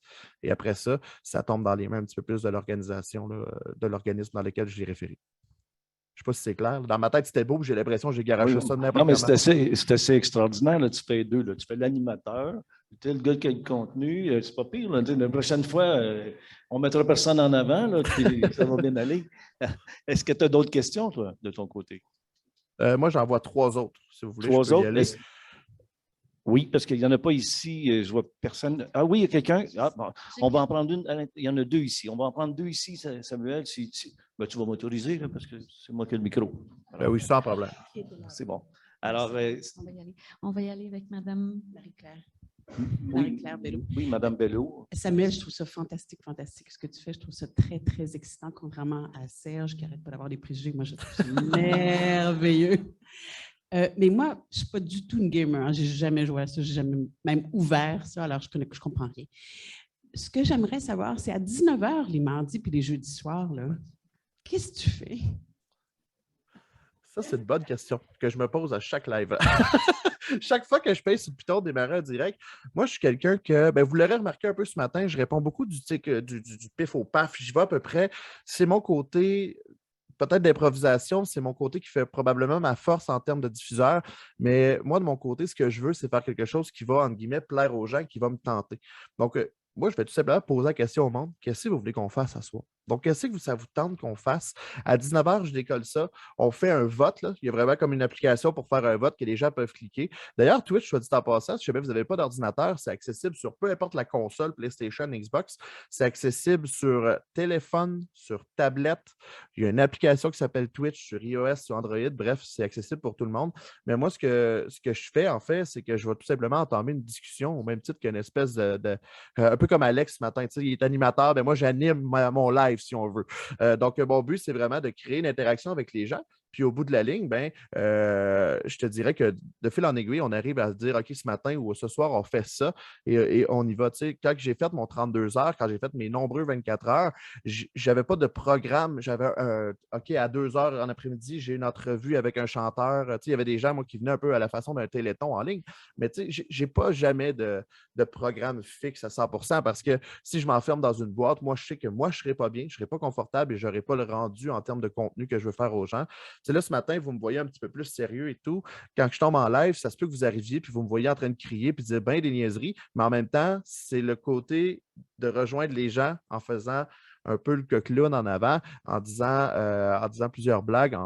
et après ça, ça tombe dans les mains un petit peu plus de l'organisation, de l'organisme dans lequel je l'ai référé. Je ne sais pas si c'est clair. Dans ma tête, c'était beau, j'ai l'impression que j'ai garagé ça de n'importe comment. Non, mais c'est assez extraordinaire. Là, tu fais deux. Là. Tu fais l'animateur, tu es le gars qui a le contenu. C'est pas pire. Là. La prochaine fois, on ne mettra personne en avant. Là, ça va bien aller. Est-ce que tu as d'autres questions, toi, de ton côté? Moi, j'en vois 3 autres, si vous voulez. 3 autres? Oui, parce qu'il n'y en a pas ici. Je vois personne. Ah oui, il y a quelqu'un. Ah, bon, on va en prendre une. Il y en a 2 ici. On va en prendre 2 ici, Samuel. Ben, tu vas m'autoriser, parce que c'est moi qui ai le micro. Oui, sans problème. C'est bon. Alors, on va y aller avec Mme Marie-Claire. Marie-Claire Bello. Oui, Mme Bello. Samuel, je trouve ça fantastique ce que tu fais. Je trouve ça très, très excitant, contrairement à Serge qui n'arrête pas d'avoir des préjugés. Moi, je trouve ça merveilleux. Mais moi, je ne suis pas du tout une gamer. Hein. Je n'ai jamais joué à ça, je n'ai jamais même ouvert ça, alors je ne comprends rien. Ce que j'aimerais savoir, c'est à 19h les mardis puis les jeudis soirs, là, qu'est-ce que tu fais? Ça, c'est une bonne question que je me pose à chaque live. Chaque fois que je paye sur le piton démarrer en direct, moi, je suis quelqu'un que, vous l'aurez remarqué un peu ce matin, je réponds beaucoup du pif au paf. J'y vais à peu près. C'est mon côté peut-être d'improvisation, c'est mon côté qui fait probablement ma force en termes de diffuseur. Mais moi, de mon côté, ce que je veux, c'est faire quelque chose qui va, entre guillemets, plaire aux gens, qui va me tenter. Donc, moi, je vais tout simplement poser la question au monde, qu'est-ce que vous voulez qu'on fasse à soi? Donc, qu'est-ce que ça vous tente qu'on fasse? À 19h, je décolle ça. On fait un vote. Là. Il y a vraiment comme une application pour faire un vote que les gens peuvent cliquer. D'ailleurs, Twitch, soit dit en passant, si jamais vous n'avez pas d'ordinateur, c'est accessible sur peu importe la console, PlayStation, Xbox. C'est accessible sur téléphone, sur tablette. Il y a une application qui s'appelle Twitch sur iOS, sur Android. Bref, c'est accessible pour tout le monde. Mais moi, ce que je fais, en fait, c'est que je vais tout simplement entamer une discussion au même titre qu'une espèce un peu comme Alex ce matin. Il est animateur, mais moi, j'anime mon live, si on veut. Donc, mon but, c'est vraiment de créer une interaction avec les gens. Puis au bout de la ligne, je te dirais que de fil en aiguille, on arrive à se dire, OK, ce matin ou ce soir, on fait ça et on y va. Tu sais, quand j'ai fait mon 32 heures, quand j'ai fait mes nombreux 24 heures, j'avais pas de programme. J'avais, OK, à 2 heures en après-midi, j'ai une entrevue avec un chanteur. Tu sais, il y avait des gens, moi, qui venaient un peu à la façon d'un téléthon en ligne. Mais tu sais, j'ai pas jamais de programme fixe à 100% parce que si je m'enferme dans une boîte, moi, je sais que moi, je serais pas bien, je serais pas confortable et j'aurais pas le rendu en termes de contenu que je veux faire aux gens. C'est là, ce matin, vous me voyez un petit peu plus sérieux et tout. Quand je tombe en live, ça se peut que vous arriviez puis vous me voyez en train de crier puis de dire bien des niaiseries, mais en même temps, c'est le côté de rejoindre les gens en faisant un peu le clown en avant, en disant plusieurs blagues.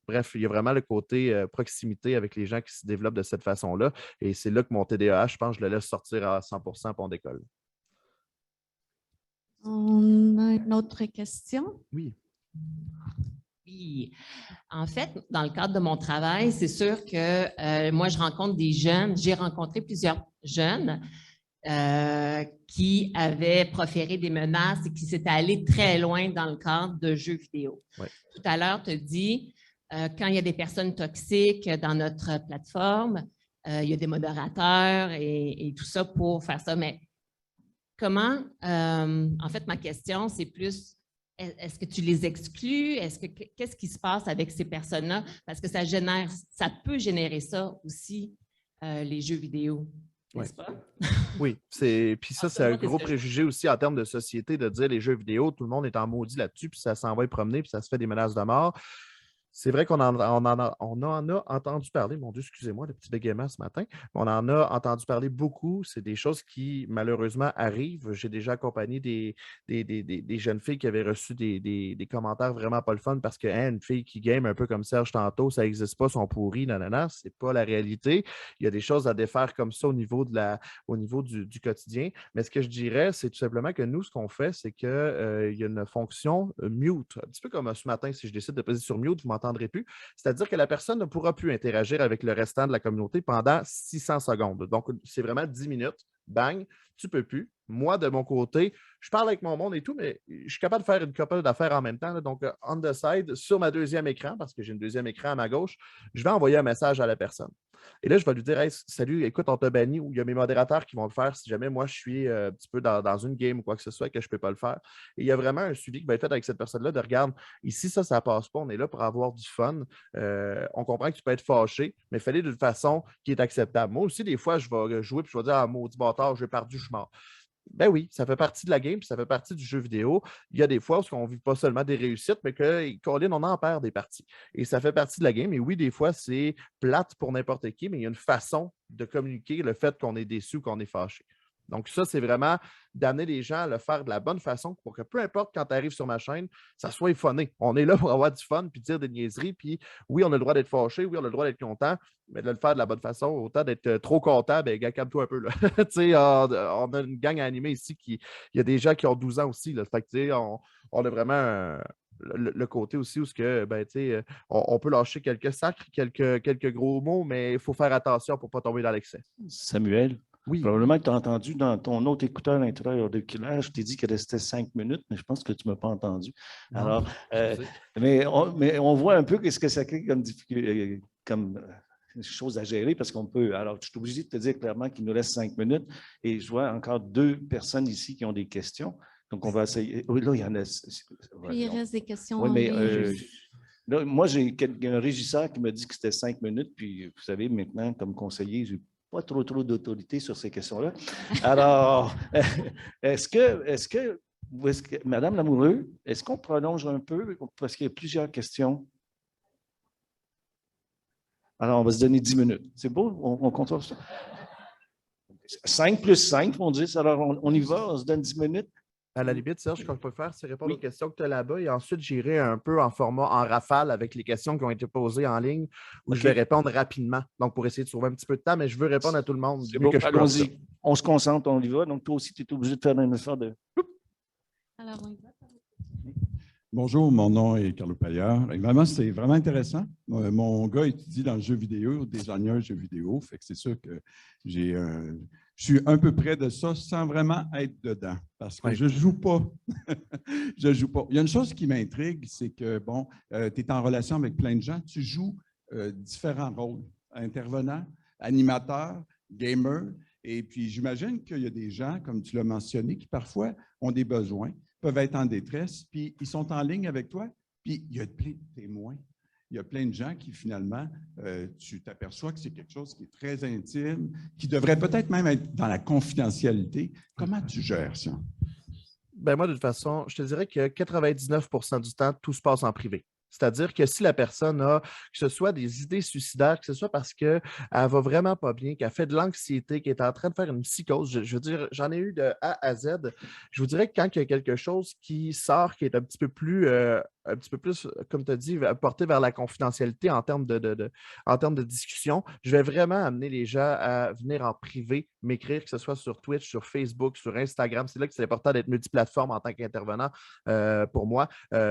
Bref, il y a vraiment le côté proximité avec les gens qui se développent de cette façon-là. Et c'est là que mon TDAH, je pense, je le laisse sortir à 100% pour on décolle. On a une autre question? Oui. Oui. En fait, dans le cadre de mon travail, c'est sûr que moi, je rencontre des jeunes. J'ai rencontré plusieurs jeunes qui avaient proféré des menaces et qui s'étaient allés très loin dans le cadre de jeux vidéo. Ouais. Tout à l'heure, tu as dit, quand il y a des personnes toxiques dans notre plateforme, il y a des modérateurs et tout ça pour faire ça. Mais comment, en fait, ma question, c'est plus, est-ce que tu les exclus? Qu'est-ce qui se passe avec ces personnes-là? Parce que ça peut générer ça aussi, les jeux vidéo, n'est-ce pas? Oui, puis ça, c'est un gros préjugé aussi en termes de société de dire les jeux vidéo, tout le monde est en maudit là-dessus, puis ça s'en va y promener, puis ça se fait des menaces de mort. C'est vrai qu'on en a entendu parler. Mon Dieu, excusez-moi, le petit bégaiement ce matin. On en a entendu parler beaucoup. C'est des choses qui, malheureusement, arrivent. J'ai déjà accompagné des jeunes filles qui avaient reçu des commentaires vraiment pas le fun parce que une fille qui game un peu comme Serge tantôt, ça n'existe pas, sont pourris, nanana. C'est pas la réalité. Il y a des choses à défaire comme ça au niveau du quotidien. Mais ce que je dirais, c'est tout simplement que nous, ce qu'on fait, c'est qu'il y a une fonction mute. Un petit peu comme ce matin, si je décide de peser sur mute, vous m'entendrez plus. C'est-à-dire que la personne ne pourra plus interagir avec le restant de la communauté pendant 600 secondes. Donc, c'est vraiment 10 minutes. Bang, tu ne peux plus. Moi, de mon côté, je parle avec mon monde et tout, mais je suis capable de faire une couple d'affaires en même temps. Là. Donc, on the side, sur ma deuxième écran, parce que j'ai un deuxième écran à ma gauche, je vais envoyer un message à la personne. Et là, je vais lui dire, hey, salut, écoute, on t'a banni, ou il y a mes modérateurs qui vont le faire si jamais moi, je suis un petit peu dans une game ou quoi que ce soit, que je ne peux pas le faire. Et il y a vraiment un suivi qui va être fait avec cette personne-là de regarde, ici, ça ne passe pas, on est là pour avoir du fun. On comprend que tu peux être fâché, mais fais-le d'une façon qui est acceptable. Moi aussi, des fois, je vais jouer et je vais dire, ah, maudit bâtard, j'ai perdu, je suis mort. Ben oui, ça fait partie de la game, puis ça fait partie du jeu vidéo. Il y a des fois où on ne vit pas seulement des réussites, mais Colin, on en perd des parties. Et ça fait partie de la game. Et oui, des fois, c'est plate pour n'importe qui, mais il y a une façon de communiquer le fait qu'on est déçu, qu'on est fâché. Donc, ça, c'est vraiment d'amener les gens à le faire de la bonne façon pour que peu importe quand tu arrives sur ma chaîne, ça soit funné. On est là pour avoir du fun puis dire des niaiseries. Puis oui, on a le droit d'être fâché, oui, on a le droit d'être content, mais de le faire de la bonne façon, autant d'être trop content, ben, gars, calme-toi un peu. Là. On a une gang à animer ici il y a des gens qui ont 12 ans aussi. Là. Fait que, on a vraiment le côté aussi où on peut lâcher quelques sacres, quelques gros mots, mais il faut faire attention pour ne pas tomber dans l'excès. Samuel? Oui. Probablement que tu as entendu dans ton autre écouteur intra-auriculaire, je t'ai dit qu'il restait 5 minutes, mais je pense que tu ne m'as pas entendu. Non, alors, mais on voit un peu ce que ça crée comme chose à gérer parce qu'on peut. Alors, je suis obligé de te dire clairement qu'il nous reste 5 minutes et je vois encore 2 personnes ici qui ont des questions. Donc, on va essayer. Oui, là, il y en a. Puis il reste des questions. Oui, mais Là, moi, j'ai un régisseur qui m'a dit que c'était 5 minutes, puis vous savez, maintenant, comme conseiller, je n'ai pas trop d'autorité sur ces questions-là. Alors, est-ce que, Madame Lamoureux, est-ce qu'on prolonge un peu? Parce qu'il y a plusieurs questions. Alors, on va se donner 10 minutes. C'est beau? On contrôle ça? 5 plus 5, on dit. Alors, on y va, on se donne 10 minutes. À la limite, Serge, ce qu'on peut faire, c'est répondre aux questions que tu as là-bas et ensuite j'irai un peu en format en rafale avec les questions qui ont été posées en ligne où je vais répondre rapidement. Donc, pour essayer de sauver un petit peu de temps, mais je veux répondre à tout le monde. C'est bon, allons-y. On se concentre, on y va. Donc, toi aussi, tu es obligé de faire un effort de... Alors, on y va. Bonjour, mon nom est Carlo Paillard. Et vraiment, c'est vraiment intéressant. Mon gars étudie dans le jeu vidéo, designer jeu vidéo. Fait que c'est sûr que je suis un peu près de ça sans vraiment être dedans parce que je ne joue pas. Je joue pas. Il y a une chose qui m'intrigue, c'est que, bon, tu es en relation avec plein de gens, tu joues différents rôles, intervenant, animateur, gamer. Et puis, j'imagine qu'il y a des gens, comme tu l'as mentionné, qui parfois ont des besoins, peuvent être en détresse, puis ils sont en ligne avec toi, puis il y a plein de témoins. Il y a plein de gens qui, finalement, tu t'aperçois que c'est quelque chose qui est très intime, qui devrait peut-être même être dans la confidentialité. Comment tu gères ça? Ben moi, de toute façon, je te dirais que 99% du temps, tout se passe en privé. C'est-à-dire que si la personne a, que ce soit des idées suicidaires, que ce soit parce qu'elle ne va vraiment pas bien, qu'elle fait de l'anxiété, qu'elle est en train de faire une psychose, je veux dire, j'en ai eu de A à Z. Je vous dirais que quand il y a quelque chose qui sort, qui est un petit peu plus, comme tu as dit, porté vers la confidentialité en termes de discussion, je vais vraiment amener les gens à venir en privé, m'écrire, que ce soit sur Twitch, sur Facebook, sur Instagram. C'est là que c'est important d'être multiplateforme en tant qu'intervenant pour moi,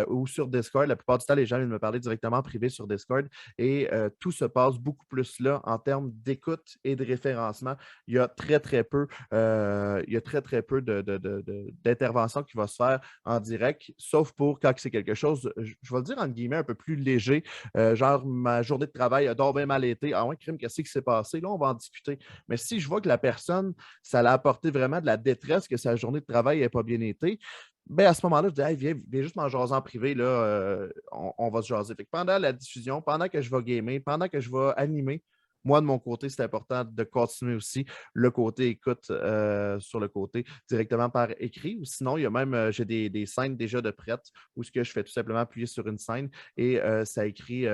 ou sur Discord. La plupart du temps, les gens viennent me parler directement en privé sur Discord et tout se passe beaucoup plus là en termes d'écoute et de référencement. Il y a très, très peu, d'intervention qui va se faire en direct, sauf pour quand c'est quelque chose, je vais le dire entre guillemets, un peu plus léger, genre ma journée de travail a donc bien mal été. Ah ouais, crime, qu'est-ce qui s'est passé? Là, on va en discuter. Mais si je vois que la personne, ça l'a apporté vraiment de la détresse, que sa journée de travail n'a pas bien été, ben à ce moment-là, je dis hey, viens juste m'en jaser en privé, là, on va se jaser. Fait que pendant la diffusion, pendant que je vais gamer, pendant que je vais animer, moi, de mon côté, c'est important de continuer aussi le côté écoute sur le côté directement par écrit. Ou sinon, il y a même, j'ai des scènes déjà de prêtes où ce que je fais tout simplement appuyer sur une scène et ça écrit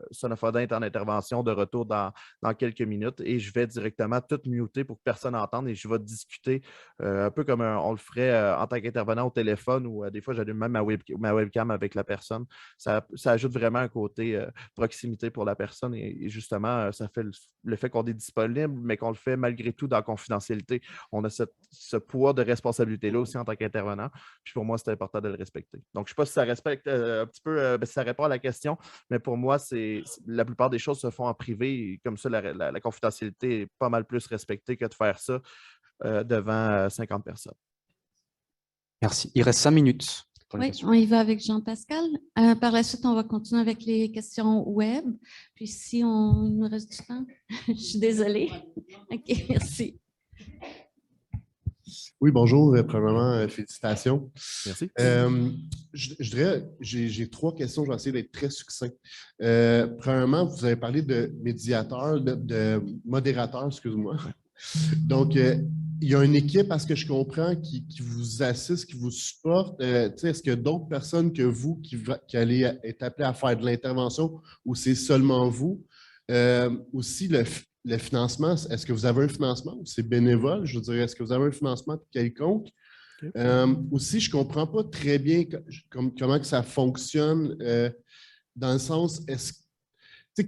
Son of Odin est en intervention de retour dans quelques minutes et je vais directement tout muter pour que personne n'entende et je vais discuter un peu comme on le ferait en tant qu'intervenant au téléphone ou des fois, j'allume même ma webcam avec la personne. Ça ajoute vraiment un côté proximité pour la personne et justement, ça fait le fait qu'on est disponible, mais qu'on le fait malgré tout dans la confidentialité. On a ce poids de responsabilité-là aussi en tant qu'intervenant. Puis pour moi, c'est important de le respecter. Donc, je ne sais pas si ça respecte un petit peu, si ça répond à la question, mais pour moi, la plupart des choses se font en privé. Et comme ça, la confidentialité est pas mal plus respectée que de faire ça devant 50 personnes. Merci. Il reste 5 minutes. Oui, on y va avec Jean-Pascal. Par la suite, on va continuer avec les questions web. Puis si il nous reste du temps, je suis désolée. OK, merci. Oui, bonjour. Premièrement, félicitations. Merci. Je dirais, j'ai 3 questions. Je vais essayer d'être très succinct. Premièrement, vous avez parlé de médiateur, de modérateur, excuse-moi. Donc, il y a une équipe, à ce que je comprends, qui vous assiste, qui vous supporte. Est-ce qu'il y a d'autres personnes que vous qui allez être appelées à faire de l'intervention ou c'est seulement vous? Aussi, le financement, est-ce que vous avez un financement ou c'est bénévole? Je veux dire, est-ce que vous avez un financement quelconque? Okay. Aussi, je ne comprends pas très bien comment que ça fonctionne dans le sens,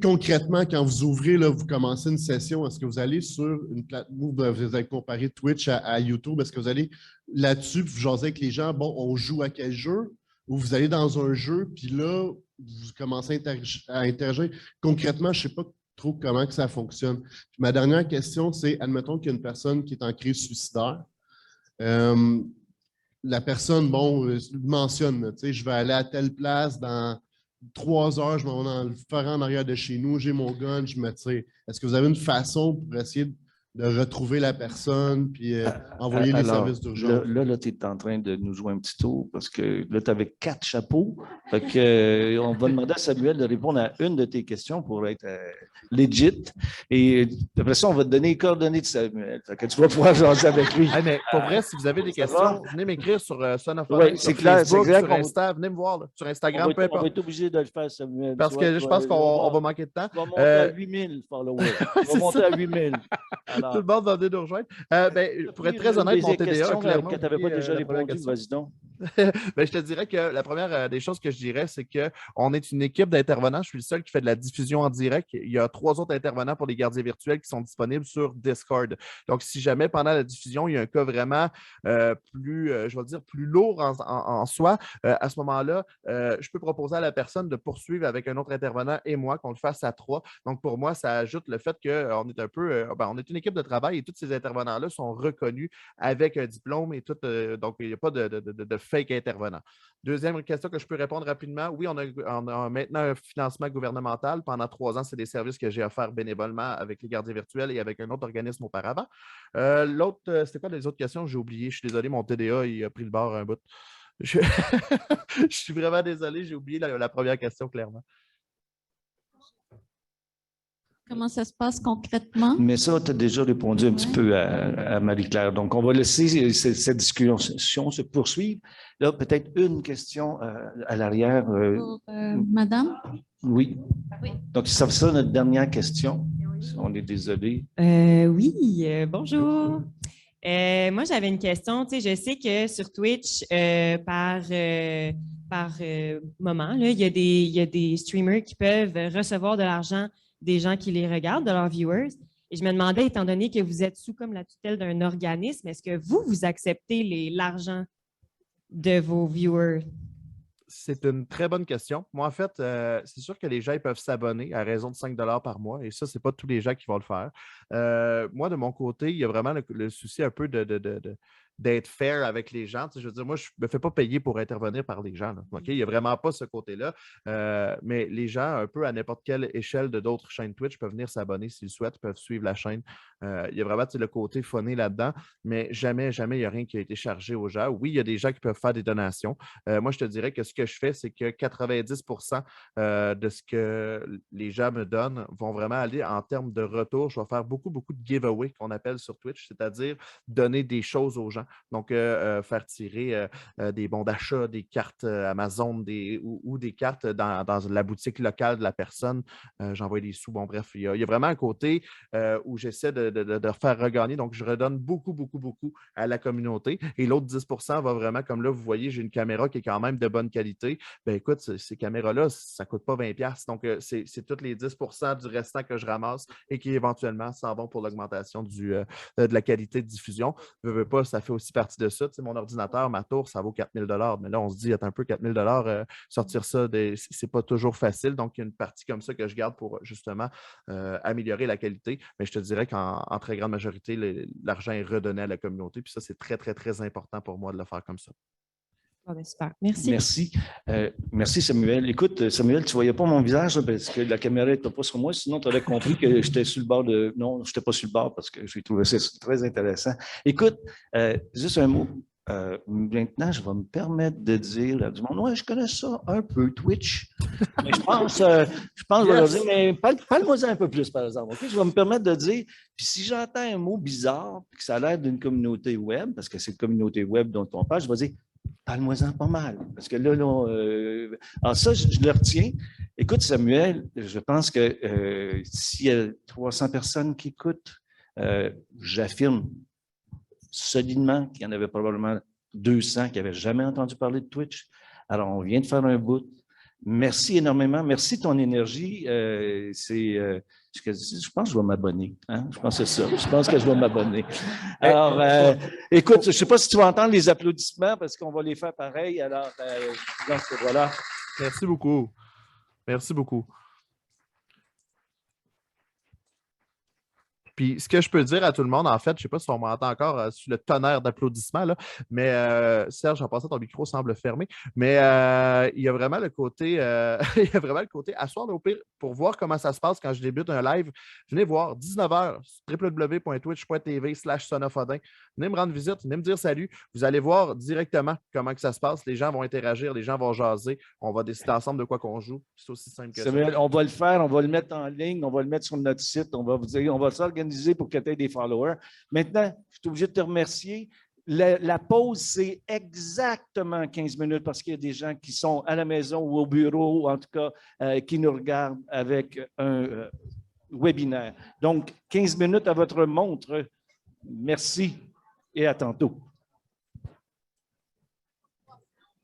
concrètement, quand vous ouvrez, là, vous commencez une session, est-ce que vous allez sur une plateforme, vous allez comparer Twitch à YouTube, est-ce que vous allez là-dessus, vous jasez avec les gens, bon, on joue à quel jeu? Ou vous allez dans un jeu, puis là, vous commencez à interagir. Concrètement, je ne sais pas trop comment que ça fonctionne. Puis ma dernière question, c'est, admettons qu'il y a une personne qui est en crise suicidaire. La personne, bon, mentionne, tu sais, je vais aller à telle place dans 3 heures, je m'en vais dans le forêt en arrière de chez nous, j'ai mon gun, je me tire. Est-ce que vous avez une façon pour essayer retrouver la personne puis envoyer les Alors, services d'urgence. Là, tu es en train de nous jouer un petit tour parce que là, tu avais 4 chapeaux. Fait que, on va demander à Samuel de répondre à une de tes questions pour être legit. Et après ça, on va te donner les coordonnées de Samuel. Fait que tu vas pouvoir jaser avec lui. Hey, mais pour vrai, si vous avez des questions, venez m'écrire sur Son of Oui, c'est clair. Facebook, C'est clair sur Insta. Venez me voir là, sur Instagram, peu on importe. va être obligé de le faire, Samuel. Parce que je pense qu'on va manquer de temps. Tu vas monter à 8000 followers. Tu vas monter à 8000. Alors, tout le monde va venir nous rejoindre. Pour être très honnête, mon TDA a clairement que tu n'avais pas oublié, déjà la première répondu, question. vas-y donc. Ben, je te dirais que la première des choses que je dirais, c'est qu'on est une équipe d'intervenants. Je suis le seul qui fait de la diffusion en direct. Il y a 3 autres intervenants pour les gardiens virtuels qui sont disponibles sur Discord. Donc, si jamais pendant la diffusion, il y a un cas vraiment plus, je vais dire, plus lourd en soi, à ce moment-là, je peux proposer à la personne de poursuivre avec un autre intervenant et moi, qu'on le fasse à 3. Donc, pour moi, ça ajoute le fait qu'on est un peu, on est une équipe de travail et tous ces intervenants-là sont reconnus avec un diplôme et tout. Donc, il n'y a pas de fake intervenant. Deuxième question que je peux répondre rapidement. Oui, on a maintenant un financement gouvernemental. Pendant 3 ans, c'est des services que j'ai offerts bénévolement avec les gardiens virtuels et avec un autre organisme auparavant. L'autre, c'était quoi les autres questions? J'ai oublié. Je suis désolé, mon TDA, il a pris le bord un bout. Je suis vraiment désolé, j'ai oublié la première question, clairement. Comment ça se passe concrètement? Mais ça, tu as déjà répondu un petit peu à Marie-Claire. Donc, on va laisser cette discussion se poursuivre. Là, peut-être une question à l'arrière. Pour madame? Oui. Donc, ça sera notre dernière question. On est désolé. Oui, bonjour. Moi, j'avais une question. Tu sais, je sais que sur Twitch, par moment, là, il y a des streamers qui peuvent recevoir de l'argent des gens qui les regardent, de leurs viewers. Et je me demandais, étant donné que vous êtes sous comme la tutelle d'un organisme, est-ce que vous acceptez l'argent de vos viewers? C'est une très bonne question. Moi, en fait, c'est sûr que les gens ils peuvent s'abonner à raison de 5 $ par mois et ça, ce n'est pas tous les gens qui vont le faire. Moi, de mon côté, il y a vraiment le souci un peu d'être fair avec les gens. Tu sais, je veux dire, moi, je ne me fais pas payer pour intervenir par les gens. Là, okay? Il n'y a vraiment pas ce côté-là. Mais les gens, un peu à n'importe quelle échelle de d'autres chaînes Twitch, peuvent venir s'abonner s'ils souhaitent, peuvent suivre la chaîne. Il y a vraiment le côté funné là-dedans, mais jamais, jamais, il n'y a rien qui a été chargé aux gens. Oui, il y a des gens qui peuvent faire des donations. Moi, je te dirais que ce que je fais, c'est que 90% de ce que les gens me donnent vont vraiment aller en termes de retour. Je vais faire beaucoup, beaucoup de giveaways qu'on appelle sur Twitch, c'est-à-dire donner des choses aux gens. Donc, faire tirer des bons d'achat, des cartes Amazon ou des cartes dans la boutique locale de la personne. J'envoie des sous. Bon, bref, il y a vraiment un côté où j'essaie de faire regagner. Donc, je redonne beaucoup, beaucoup, beaucoup à la communauté. Et l'autre 10% va vraiment, comme là, vous voyez, j'ai une caméra qui est quand même de bonne qualité. Bien, écoute, ces caméras-là, ça ne coûte pas 20$. Donc, c'est tous les 10% du restant que je ramasse et qui éventuellement s'en vont pour l'augmentation de la qualité de diffusion. Je veux pas, ça fait aussi partie de ça. Tu sais, mon ordinateur, ma tour, ça vaut 4 000 $. Mais là, on se dit, attends un peu, 4 000 $, sortir ça, c'est pas toujours facile. Donc, il y a une partie comme ça que je garde pour justement améliorer la qualité. Mais je te dirais qu'en très grande majorité, l'argent est redonné à la communauté. Puis ça, c'est très, très, très important pour moi de le faire comme ça. Oh, ben super. Merci. Merci. Merci, Samuel. Écoute, Samuel, tu ne voyais pas mon visage là, parce que la caméra n'était pas sur moi. Sinon, tu aurais compris que j'étais sur le bord de... Non, je n'étais pas sur le bord parce que j'ai trouvé ça très intéressant. Écoute, juste un mot. Maintenant, je vais me permettre de dire à du monde, ouais, je connais ça un peu, Twitch. Mais je pense que je vais leur dire, mais parle-moi un peu plus, par exemple. Okay? Je vais me permettre de dire, puis si j'entends un mot bizarre, puis que ça a l'air d'une communauté web, parce que c'est une communauté web dont on parle, je vais dire, parle-moi-en pas mal. Parce que là, alors ça, je le retiens. Écoute, Samuel, je pense que s'il y a 300 personnes qui écoutent, j'affirme solidement qu'il y en avait probablement 200 qui n'avaient jamais entendu parler de Twitch. Alors, on vient de faire un bout. Merci énormément. Merci de ton énergie. Je pense que je vais m'abonner. Hein? Je pense que c'est ça. Je pense que je vais m'abonner. Alors, écoute, je ne sais pas si tu vas entendre les applaudissements parce qu'on va les faire pareil. Alors, donc, voilà. Merci beaucoup. Merci beaucoup. Puis ce que je peux dire à tout le monde, en fait, je ne sais pas si on m'entend encore sur le tonnerre d'applaudissements, là, mais Serge, en passant, ton micro semble fermé. Mais il y a vraiment le côté, il y a vraiment le côté asseoir au pire pour voir comment ça se passe quand je débute un live. Venez voir 19h, www.twitch.tv/sonofodin. Venez me rendre visite, venez me dire salut. Vous allez voir directement comment que ça se passe. Les gens vont interagir, les gens vont jaser. On va décider ensemble de quoi qu'on joue. C'est aussi simple que ça. On va le faire, on va le mettre en ligne, on va le mettre sur notre site, on va vous dire, on va s'organiser pour que tu aies des followers. Maintenant, je suis obligé de te remercier. La pause, c'est exactement 15 minutes parce qu'il y a des gens qui sont à la maison ou au bureau, ou en tout cas, qui nous regardent avec un webinaire. Donc, 15 minutes à votre montre. Merci et à tantôt.